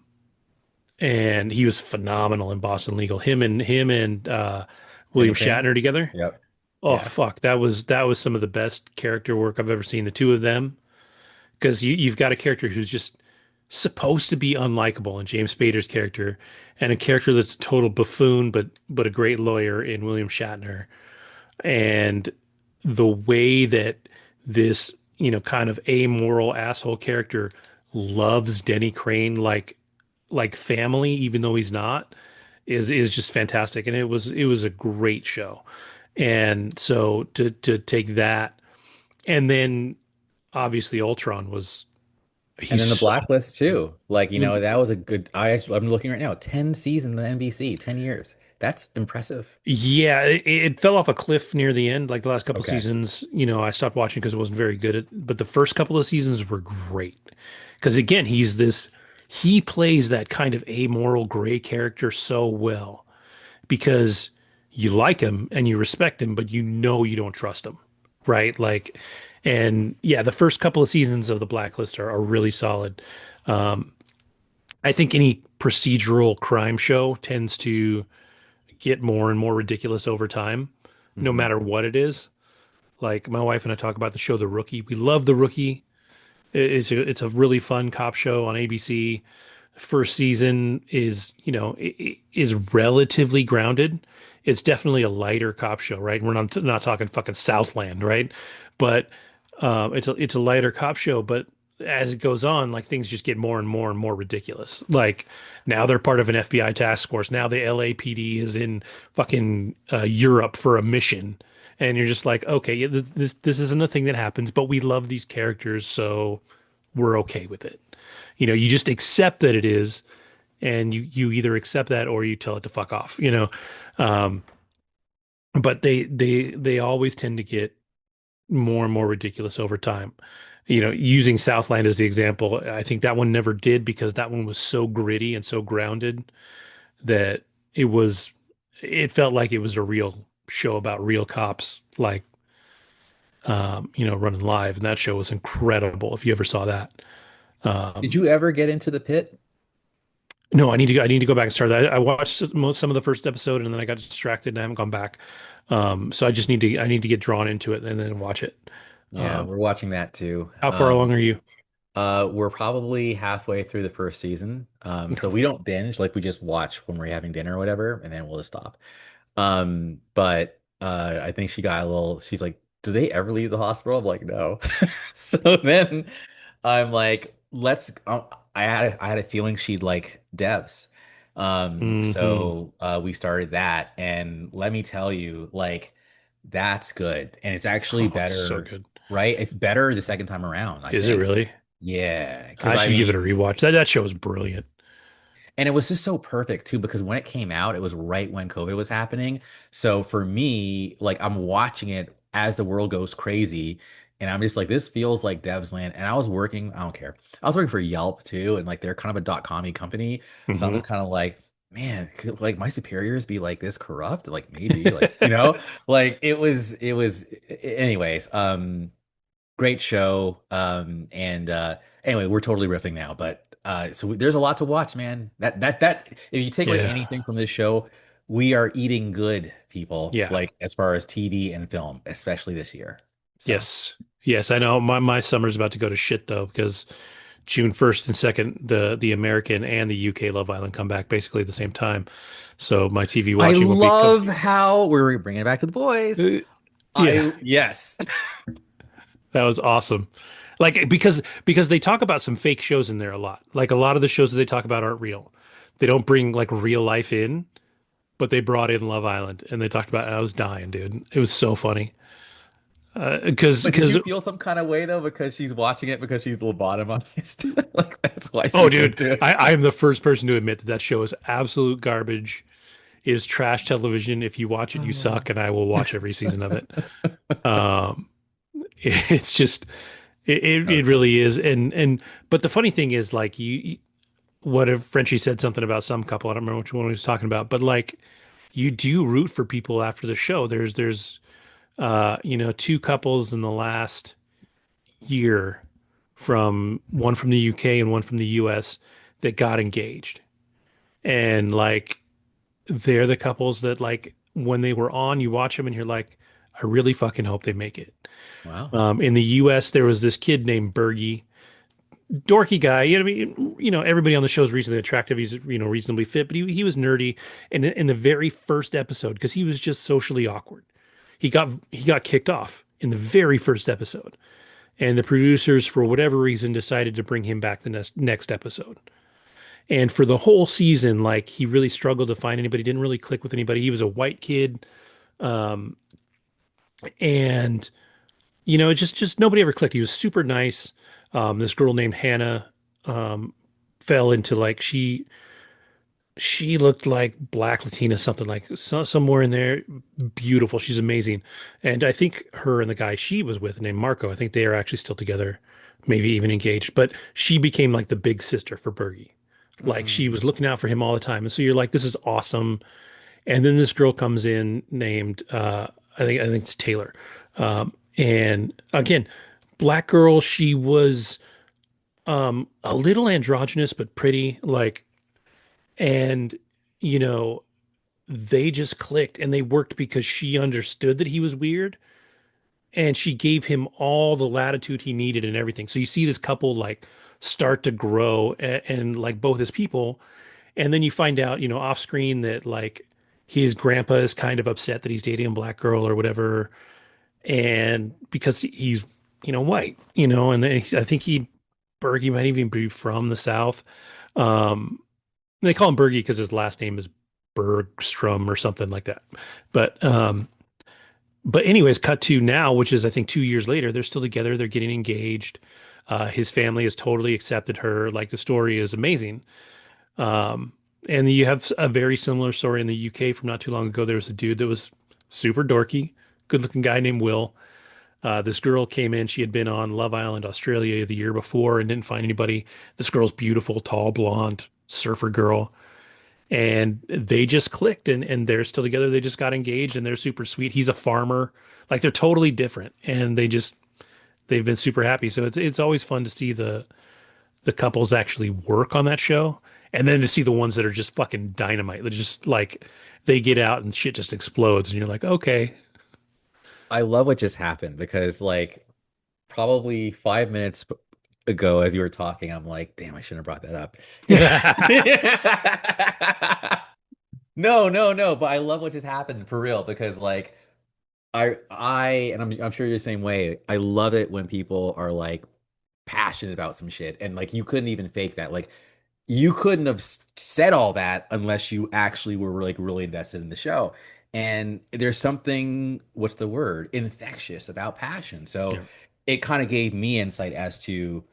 and he was phenomenal in Boston Legal. Him and William Timothy. Shatner together. Yep. Oh Yeah. fuck, that was some of the best character work I've ever seen. The two of them, because you've got a character who's just supposed to be unlikable in James Spader's character, and a character that's a total buffoon, but a great lawyer in William Shatner. And the way that this kind of amoral asshole character loves Denny Crane like family, even though he's not, is just fantastic. And it was a great show. And so to take that, and then obviously Ultron was And he's then the so Blacklist too. Like, that was a good I'm looking right now, 10 seasons on NBC, 10 years. That's impressive. yeah, it fell off a cliff near the end. Like the last couple Okay. seasons, I stopped watching because it wasn't very good but the first couple of seasons were great. Because again, he plays that kind of amoral gray character so well because you like him and you respect him, but you don't trust him, right? Like, and yeah, the first couple of seasons of The Blacklist are really solid. I think any procedural crime show tends to get more and more ridiculous over time, no Hmm. matter what it is. Like my wife and I talk about the show The Rookie. We love The Rookie. It's a really fun cop show on ABC. First season is relatively grounded. It's definitely a lighter cop show, right? We're not talking fucking Southland, right? But it's a lighter cop show. But as it goes on, like things just get more and more and more ridiculous. Like now they're part of an FBI task force. Now the LAPD is in fucking Europe for a mission, and you're just like, okay, yeah, this isn't a thing that happens, but we love these characters, so we're okay with it. You just accept that it is, and you either accept that or you tell it to fuck off. But they always tend to get more and more ridiculous over time. Using Southland as the example, I think that one never did because that one was so gritty and so grounded that it was it felt like it was a real show about real cops. Like running live, and that show was incredible. If you ever saw that. Did Um, you ever get into the pit? no, I need to go back and start that. I watched some of the first episode, and then I got distracted, and I haven't gone back. So I need to get drawn into it and then watch it. Yeah, Um, we're watching that too. how far along are you? We're probably halfway through the first season. So we don't binge, like we just watch when we're having dinner or whatever, and then we'll just stop. But I think she got a little, she's like, do they ever leave the hospital? I'm like, no. So then I'm like, I had a feeling she'd like devs. Hmm. We started that, and let me tell you, like, that's good. And it's actually Oh, it's so better, good. right? It's better the second time around, I Is it think. really? Yeah, because I I should give it a mean, rewatch. That show is brilliant. and it was just so perfect too, because when it came out, it was right when COVID was happening. So for me, like I'm watching it as the world goes crazy, and I'm just like, this feels like Dev's Land. And I was working, I don't care. I was working for Yelp too, and like they're kind of a .com-y company. So I'm Hmm. just kind of like, man, could like my superiors be like this corrupt? Like maybe, like, like anyways, great show. Anyway, we're totally riffing now, but there's a lot to watch, man. That if you take away Yeah. anything from this show, we are eating good, people, Yeah. like as far as TV and film, especially this year. So Yes. Yes. I know my summer's about to go to shit though, because June 1st and 2nd, the American and the UK Love Island come back basically at the same time. So my TV I watching will be love how we're bringing it back to the boys. uh, yeah, I yes. that was awesome. Like because they talk about some fake shows in there a lot. Like a lot of the shows that they talk about aren't real. They don't bring like real life in, but they brought in Love Island and they talked about it. I was dying, dude. It was so funny. But did Because you feel some kind of way though because she's watching it because she's lobotomized? Like that's why oh, she's dude, into it. I am the first person to admit that that show is absolute garbage. It is trash television. If you watch it, you Oh. suck, and I will watch every season of it. Um, it's just it That's funny. really is. But the funny thing is, like what if Frenchie said something about some couple? I don't remember which one he was talking about, but like you do root for people after the show. There's two couples in the last year from one from the UK and one from the US that got engaged. And like they're the couples that like when they were on, you watch them and you're like, I really fucking hope they make it. Wow. In the US, there was this kid named Bergie, dorky guy. You know, what I mean, everybody on the show is reasonably attractive. He's reasonably fit, but he was nerdy. And in the very first episode, because he was just socially awkward, he got kicked off in the very first episode. And the producers, for whatever reason, decided to bring him back the next episode. And for the whole season, like he really struggled to find anybody, didn't really click with anybody. He was a white kid, um, and just nobody ever clicked. He was super nice. This girl named Hannah um, fell into like she looked like Black Latina, something like somewhere in there. Beautiful. She's amazing. And I think her and the guy she was with, named Marco, I think they are actually still together, maybe even engaged. But she became like the big sister for Bergie. Like she Mm. was looking out for him all the time. And so you're like, this is awesome. And then this girl comes in named I think it's Taylor. And again, black girl, she was a little androgynous but pretty, like, and you know, they just clicked and they worked because she understood that he was weird and she gave him all the latitude he needed and everything. So you see this couple like start to grow and like both as people. And then you find out, off screen that like his grandpa is kind of upset that he's dating a black girl or whatever. And because he's, white, and then I think Bergie might even be from the South. Um, they call him Bergie because his last name is Bergstrom or something like that. But anyways, cut to now, which is I think 2 years later, they're still together. They're getting engaged. His family has totally accepted her. Like the story is amazing. Um, and you have a very similar story in the UK from not too long ago. There was a dude that was super dorky, good looking guy named Will. This girl came in. She had been on Love Island Australia the year before and didn't find anybody. This girl's beautiful, tall, blonde, surfer girl. and they just clicked and they're still together. They just got engaged and they're super sweet. He's a farmer. Like they're totally different and they've been super happy. So it's always fun to see the couples actually work on that show. And then to see the ones that are just fucking dynamite. They're just like they get out and shit just explodes and you're like, okay. I love what just happened because like probably 5 minutes ago as you were talking, I'm like, damn, I shouldn't have brought that up. No, no, no, but I love what just happened for real because like and I'm sure you're the same way. I love it when people are like passionate about some shit and like you couldn't even fake that. Like you couldn't have said all that unless you actually were like really invested in the show. And there's something, what's the word? Infectious about passion. So Yeah. it kind of gave me insight as to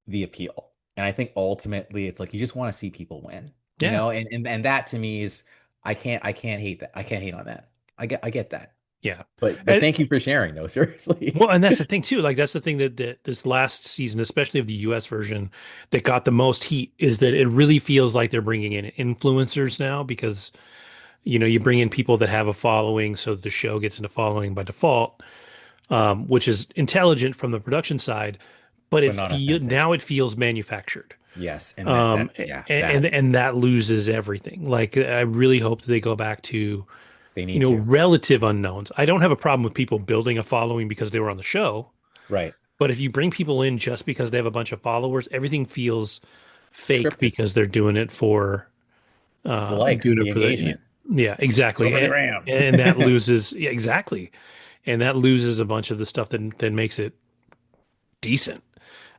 the appeal. And I think ultimately it's like you just want to see people win, you Yeah. know? And that to me is I can't hate that. I can't hate on that. I get that. Yeah. But And, thank you for sharing though, seriously. well, and that's the thing too. Like that's the thing that this last season, especially of the US version, that got the most heat is that it really feels like they're bringing in influencers now because you bring in people that have a following, so the show gets into following by default, which is intelligent from the production side, but But not authentic. it feels manufactured. Yes. And Um, yeah, and that and that loses everything. Like I really hope that they go back to they need to. relative unknowns. I don't have a problem with people building a following because they were on the show, Right. but if you bring people in just because they have a bunch of followers, everything feels fake Scripted. because they're The likes, doing the it for engagement. yeah, Go exactly. for the And, gram. and that loses, yeah, exactly. And that loses a bunch of the stuff that makes it decent.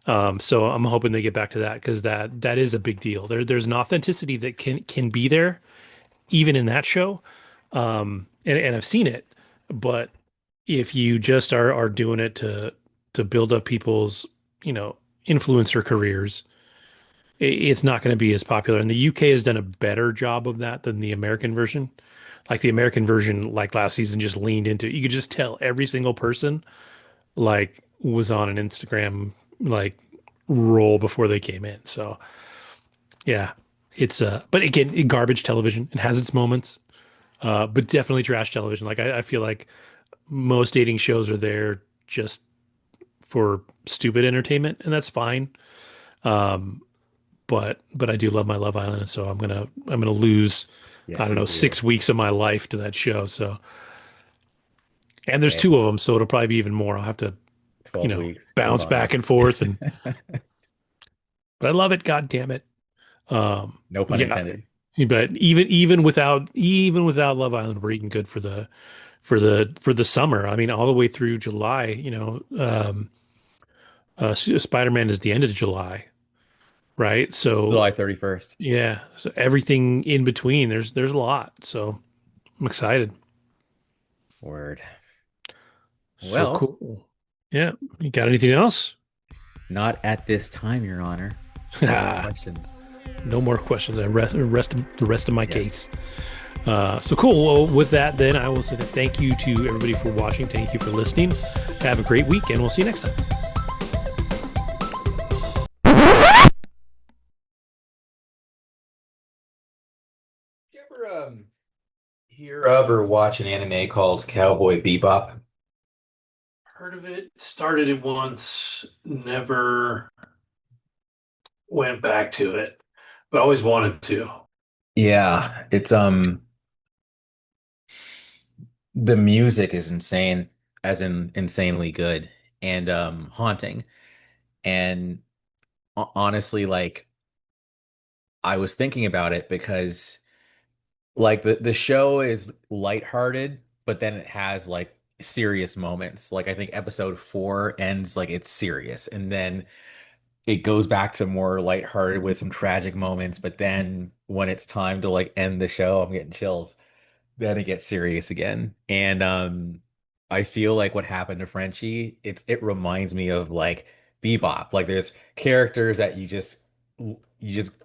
So I'm hoping they get back to that because that is a big deal. There's an authenticity that can be there even in that show. And I've seen it, but if you just are doing it to build up people's, you know, influencer careers, it's not going to be as popular. And the UK has done a better job of that than the American version. Like the American version, like last season, just leaned into it. You could just tell every single person like was on an Instagram like roll before they came in. So yeah, it's but again, garbage television. It has its moments, but definitely trash television. Like I feel like most dating shows are there just for stupid entertainment, and that's fine. Um, but I do love my Love Island, and so I'm gonna lose I Yes, don't you know do. 6 weeks of my life to that show. So and there's Hey, two of them, so it'll probably be even more. I'll have to 12 weeks. Hold bounce on. back and forth, and but I love it. God damn it. No pun Yeah, intended. but even without Love Island, we're eating good for the summer. I mean, all the way through July. Spider-Man is the end of July, right? So July 31st. yeah, so everything in between, there's a lot. So I'm excited. Word. So Well, cool. Yeah, you got anything else? not at this time, Your Honor. No more questions. No more questions. The rest of my Yes. case. So cool. Well, with that, then I will say that thank you to everybody for watching. Thank you for listening. Have a great week, and we'll see you next time. Did you ever hear of or watch an anime called Cowboy Bebop? Heard of it, started it once, never went back to it, but always wanted to. Yeah, it's the music is insane, as in insanely good and haunting. And honestly, like I was thinking about it because like the show is lighthearted, but then it has like serious moments. Like I think episode 4 ends like it's serious, and then it goes back to more lighthearted with some tragic moments. But then when it's time to like end the show, I'm getting chills. Then it gets serious again. And I feel like what happened to Frenchie, it reminds me of like Bebop. Like there's characters that you just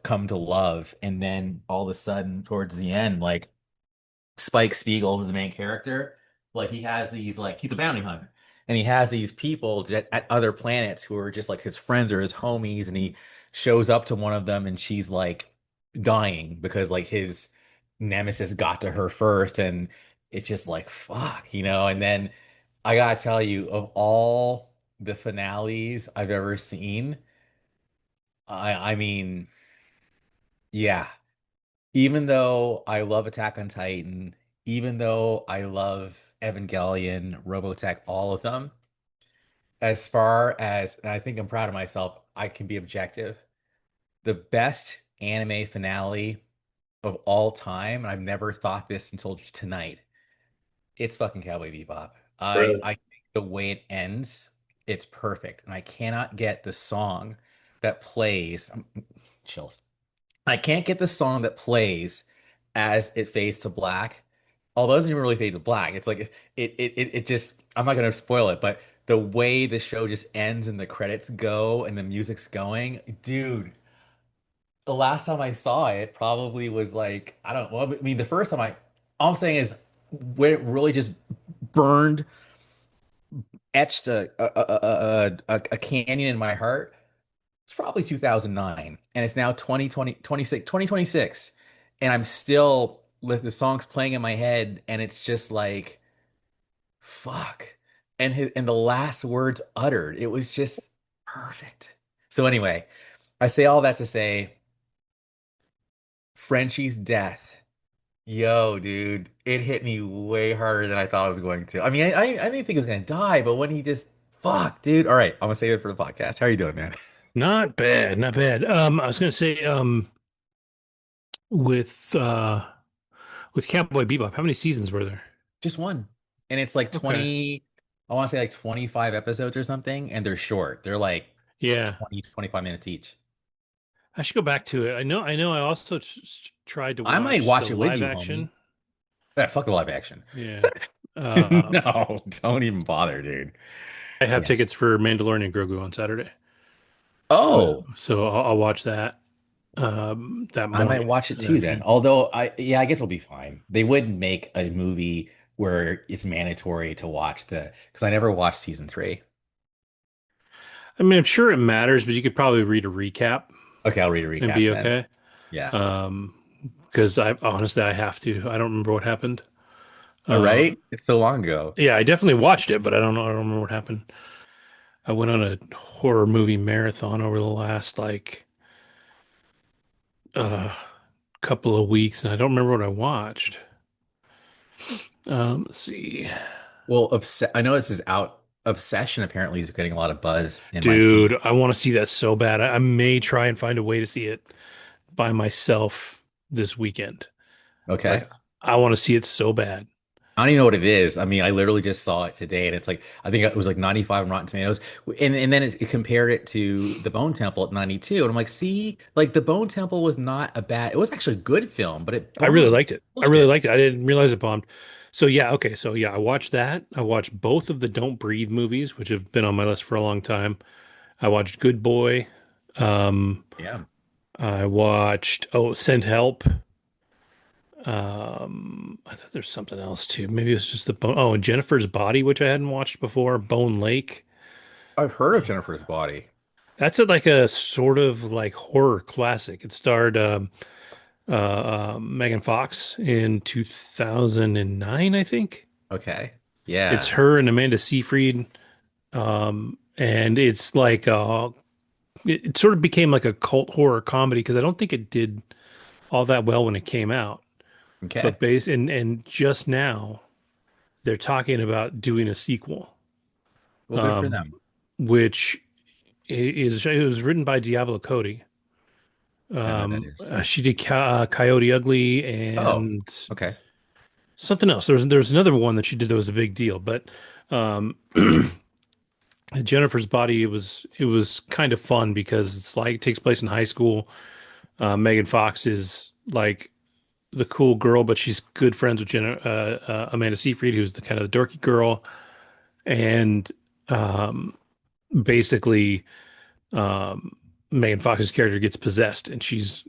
come to love, and then all of a sudden towards the end, like Spike Spiegel, who's the main character, like he has these like he's a bounty hunter. And he has these people at other planets who are just like his friends or his homies, and he shows up to one of them and she's like dying because like his nemesis got to her first, and it's just like fuck, and then I gotta tell you, of all the finales I've ever seen, I mean, yeah, even though I love Attack on Titan, even though I love Evangelion, Robotech, all of them, as far as, and I think I'm proud of myself, I can be objective. The best anime finale of all time, and I've never thought this until tonight. It's fucking Cowboy Bebop. I think the way it ends, it's perfect, and I cannot get the song that plays. Chills. I can't get the song that plays as it fades to black. Although it doesn't even really fade to black. It's like it just. I'm not gonna spoil it, but the way the show just ends and the credits go and the music's going, dude. The last time I saw it probably was like, I don't well, I mean, the first time all I'm saying is when it really just burned, etched a canyon in my heart. It's probably 2009, and it's now 2026, and I'm still with the songs playing in my head, and it's just like, fuck. And the last words uttered, it was just perfect. So anyway, I say all that to say, Frenchie's death. Yo, dude, it hit me way harder than I thought it was going to. I mean, I didn't think he was gonna die, but when he just fuck, dude. All right, I'm gonna save it for the podcast. How are you doing, man? Not bad, not bad. I was gonna say, with with Cowboy Bebop, how many seasons were there? Just one. And it's like Okay. 20, I want to say like 25 episodes or something, and they're short. They're like Yeah. 20, 25 minutes each. I should go back to it. I also tried to I might watch the watch it with live you, homie. action. Yeah, fuck the live action. Yeah. Um, No, don't even bother, dude. I have Yeah. tickets for Mandalorian and Grogu on Saturday. Oh, So I'll watch that that I might morning. watch it And I too then. think Although yeah, I guess it'll be fine. They wouldn't make a movie where it's mandatory to watch because I never watched season three. I mean I'm sure it matters, but you could probably read a recap Okay, I'll read a and recap be then. okay. Yeah. Um, because I honestly I have to. I don't remember what happened. All Um, right. It's so long ago. yeah, I definitely watched it, but I don't know. I don't remember what happened. I went on a horror movie marathon over the last like uh couple of weeks, and I don't remember what I watched. Let's see. Well, I know this is out. Obsession apparently is getting a lot of buzz in my Dude, feed. I want to see that so bad. I may try and find a way to see it by myself this weekend. Okay. Like, I want to see it so bad. I don't even know what it is. I mean, I literally just saw it today, and it's like I think it was like 95 on Rotten Tomatoes, and then it compared it to The Bone Temple at 92, and I'm like, see, like The Bone Temple was not a bad. It was actually a good film, but it I really bombed. liked it. I really Bullshit. liked it. I didn't realize it bombed. So yeah, okay. So yeah, I watched that. I watched both of the Don't Breathe movies, which have been on my list for a long time. I watched Good Boy. Um, Yeah. I watched Send Help. I thought there's something else too. Maybe it was just the bone. Oh, and Jennifer's Body, which I hadn't watched before. Bone Lake. I've heard of Jennifer's Body. That's like a sort of like horror classic. It starred Megan Fox in 2009, I think. Okay. It's Yeah. her and Amanda Seyfried, and it's like it sort of became like a cult horror comedy because I don't think it did all that well when it came out. Okay. But and just now they're talking about doing a sequel, Well, good for them. which is it was written by Diablo Cody. I don't know who that is. She did Coyote Ugly Oh, and okay. something else. There was another one that she did that was a big deal, but um, Jennifer's Body it was kind of fun because it's like it takes place in high school. Megan Fox is like the cool girl, but she's good friends with Amanda Seyfried, who's the kind of the dorky girl, and basically Megan Fox's character gets possessed, and she's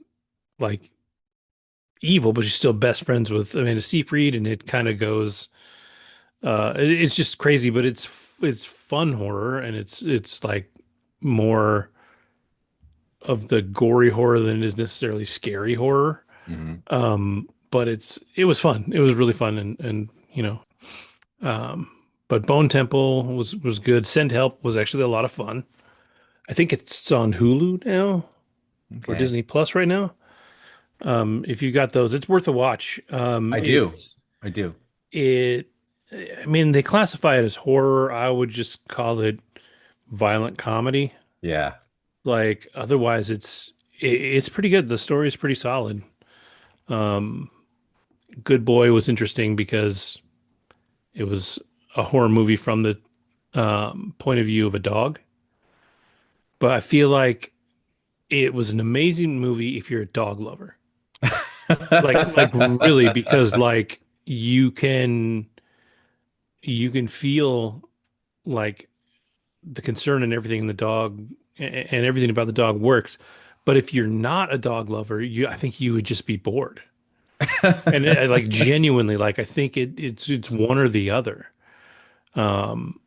like evil, but she's still best friends with Amanda Seyfried, and it kind of goes. It's just crazy, but it's fun horror, and it's like more of the gory horror than it is necessarily scary horror. Hmm. But it was fun. It was really fun, and um, but Bone Temple was good. Send Help was actually a lot of fun. I think it's on Hulu now or Okay. Disney Plus right now. If you got those, it's worth a watch. I do. I do. It. I mean, they classify it as horror. I would just call it violent comedy. Yeah. Like otherwise, it's pretty good. The story is pretty solid. Um, Good Boy was interesting because it was a horror movie from the point of view of a dog. But I feel like it was an amazing movie if you're a dog lover. Like really, because like you can feel like the concern and everything in the dog and everything about the dog works. But if you're not a dog lover, I think you would just be bored. And like genuinely, like I think it's one or the other. Um,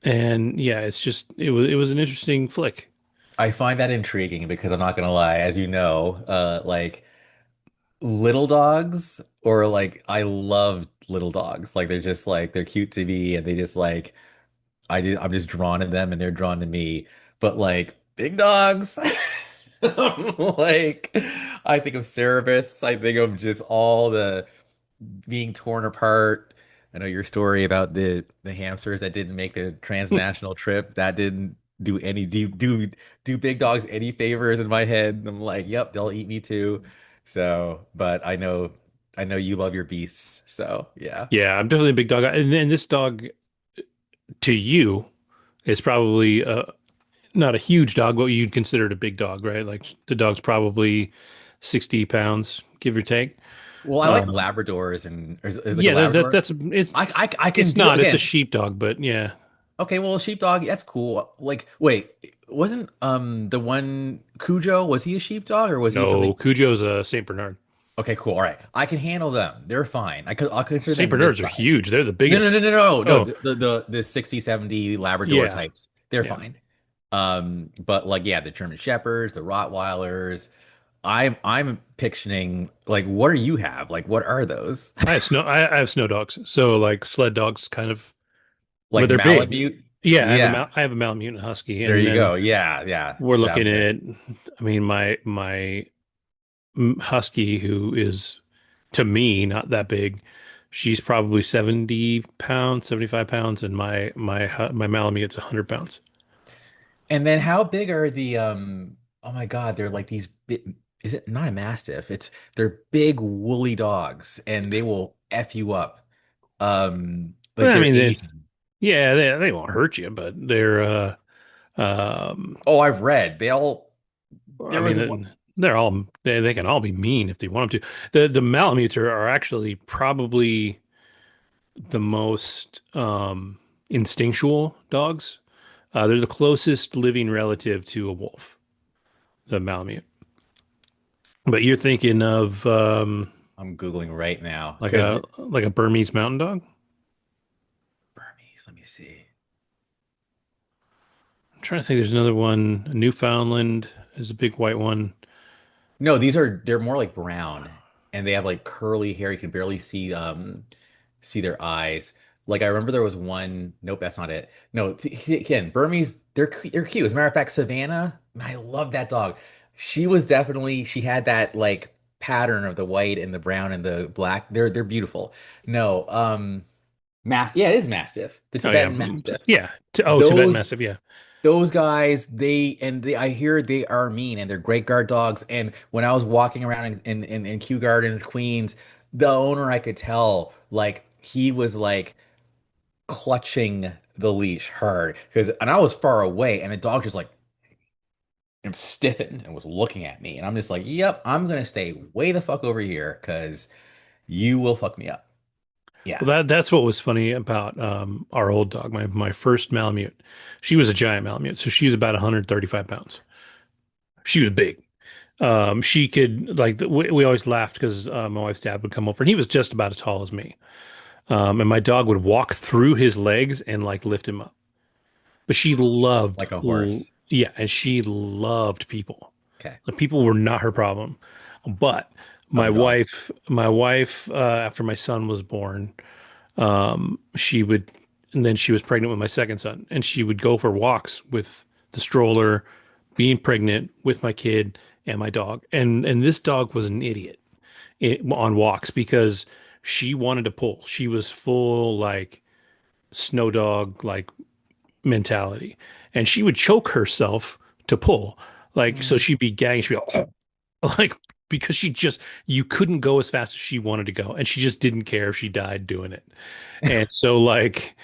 and yeah, it was an interesting flick. I find that intriguing because I'm not gonna lie, as you know, like little dogs or like I love little dogs. Like they're just like they're cute to me and they just like I'm just drawn to them and they're drawn to me. But like big dogs, like I think of Cerebus, I think of just all the being torn apart. I know your story about the hamsters that didn't make the transnational trip. That didn't do any do big dogs any favors in my head. I'm like, yep, they'll eat me too. So, but I know you love your beasts. So, yeah. Yeah, I'm definitely a big dog guy. And then this dog to you is probably not a huge dog, but you'd consider it a big dog, right? Like the dog's probably 60 pounds, give or take. Well, I like Um, Labradors and is like a yeah, Labrador. that's I can it's deal not. It's a again. sheepdog, but yeah. Okay, well, a sheepdog, that's cool. Like, wait, wasn't the one Cujo, was he a sheepdog or was he No, something? Cujo's a Saint Bernard. Okay, cool. All right. I can handle them. They're fine. I'll consider Saint them Bernards are mid-size. huge. They're the No, no, no, biggest. no, no, no. Oh, The 60, 70 Labrador yeah, types. They're yeah. fine. But like yeah, the German Shepherds, the Rottweilers. I'm picturing like what do you have? Like what are those? I have snow dogs. So like sled dogs kind of, but Like they're big. Malamute? Yeah, Yeah. I have a Malamute Husky, There and you go. then Yeah, yeah. we're looking Sounds good. at. I mean, my husky, who is to me not that big, she's probably 70 pounds, 75 pounds, and my Malamute's 100 pounds. And then how big are the oh my God, they're like these bit is it not a mastiff? They're big woolly dogs and they will F you up. Like Well, I they're mean, Asian. yeah, they won't hurt you, but they're Oh, I've read. They all I there was one. mean, they can all be mean if they want them to. The Malamutes are actually probably the most instinctual dogs. They're the closest living relative to a wolf, the Malamute. But you're thinking of I'm Googling right now because like a Burmese mountain dog. Burmese, let me see. I'm trying to think. There's another one. Newfoundland is a big white one. No, they're more like brown and they have like curly hair. You can barely see their eyes. Like I remember there was one, nope, that's not it. No, again, Burmese, they're cute. As a matter of fact, Savannah, I love that dog. She had that like pattern of the white and the brown and the black. They're beautiful. No, yeah, it is Mastiff, the Oh yeah, Tibetan Mastiff. yeah. Tibetan Those Mastiff. Yeah. those guys, I hear they are mean and they're great guard dogs. And when I was walking around in Kew Gardens, Queens, the owner I could tell like he was like clutching the leash hard because and I was far away and the dog just like stiffened and was looking at me and I'm just like, yep, I'm gonna stay way the fuck over here because you will fuck me up. Well, Yeah, that's what was funny about our old dog, my first Malamute. She was a giant Malamute, so she was about 135 pounds. She was big. She could like we always laughed because my wife's dad would come over, and he was just about as tall as me. And my dog would walk through his legs and like lift him up. But she loved, like a horse. yeah, and she loved people. Okay. Like, people were not her problem. But Oh, the dogs. my wife, after my son was born, she would, and then she was pregnant with my second son, and she would go for walks with the stroller, being pregnant with my kid and my dog. And this dog was an idiot on walks because she wanted to pull. She was full like snow dog like mentality, and she would choke herself to pull. Like so, Mm. she'd be gagging. She'd be like because she just you couldn't go as fast as she wanted to go, and she just didn't care if she died doing it. And so like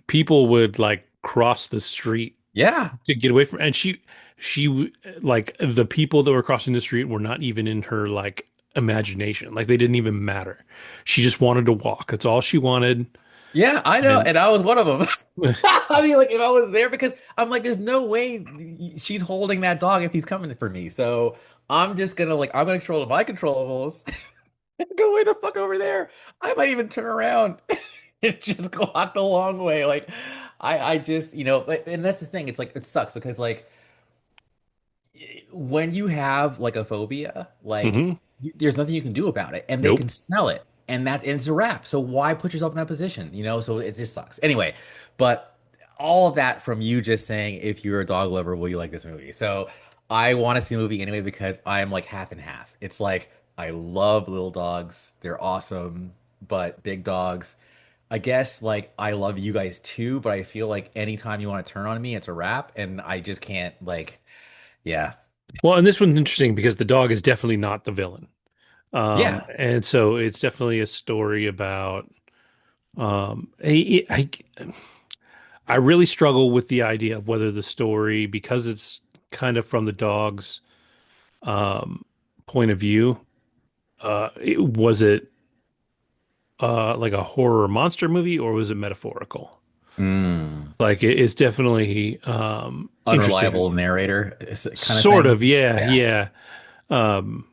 people would like cross the street Yeah. to get away from, and like the people that were crossing the street were not even in her like imagination. Like they didn't even matter. She just wanted to walk. That's all she wanted. Yeah, I know, And and I was one of them. I mean, like if I was there, because I'm like, there's no way she's holding that dog if he's coming for me. So I'm just gonna like, I'm gonna control my controllables. Go way the fuck over there. I might even turn around and just walk the long way. Like, I just, and that's the thing. It's like it sucks because like when you have like a phobia, like Mhm. there's nothing you can do about it, and they Nope. can smell it, and it's a wrap. So why put yourself in that position? So it just sucks. Anyway, but all of that from you just saying, if you're a dog lover, will you like this movie? So I want to see the movie anyway because I'm like half and half. It's like I love little dogs; they're awesome, but big dogs. I guess like I love you guys too, but I feel like anytime you want to turn on me, it's a wrap, and I just can't like, yeah. Well, and this one's interesting because the dog is definitely not the villain. Yeah. And so it's definitely a story about I really struggle with the idea of whether the story, because it's kind of from the dog's um point of view, was it like a horror monster movie or was it metaphorical? Mm. Like it's definitely interesting. Unreliable narrator kind of Sort thing. of, yeah, Yeah. yeah. Um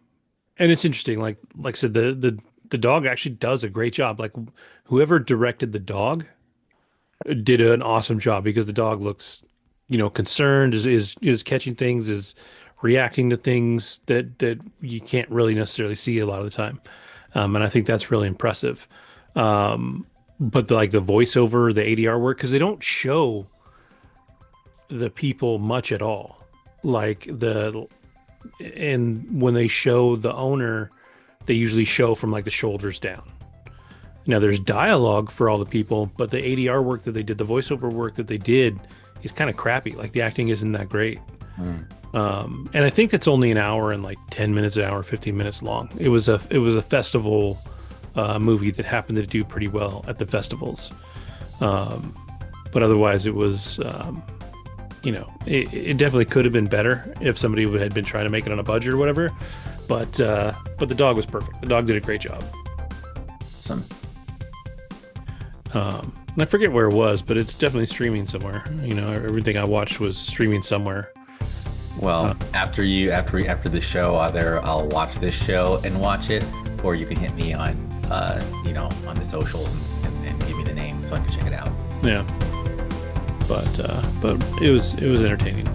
and it's interesting, like I said, the dog actually does a great job. Like whoever directed the dog did an awesome job because the dog looks, concerned, is catching things, is reacting to things that you can't really necessarily see a lot of the time. And I think that's really impressive. But the voiceover, the ADR work, because they don't show the people much at all. Like and when they show the owner, they usually show from like the shoulders down. Now there's dialogue for all the people, but the ADR work that they did, the voiceover work that they did, is kind of crappy. Like the acting isn't that great. Mm. And I think it's only an hour and like 10 minutes, an hour, 15 minutes long. It was a festival movie that happened to do pretty well at the festivals. Um, but otherwise, it was it definitely could have been better if somebody had been trying to make it on a budget or whatever. But the dog was perfect. The dog did a great job. Some. And I forget where it was, but it's definitely streaming somewhere. Everything I watched was streaming somewhere. Uh, Well, after the show, either I'll watch this show and watch it, or you can hit me on on the socials and give me the name so I can check it out. yeah, but it was entertaining.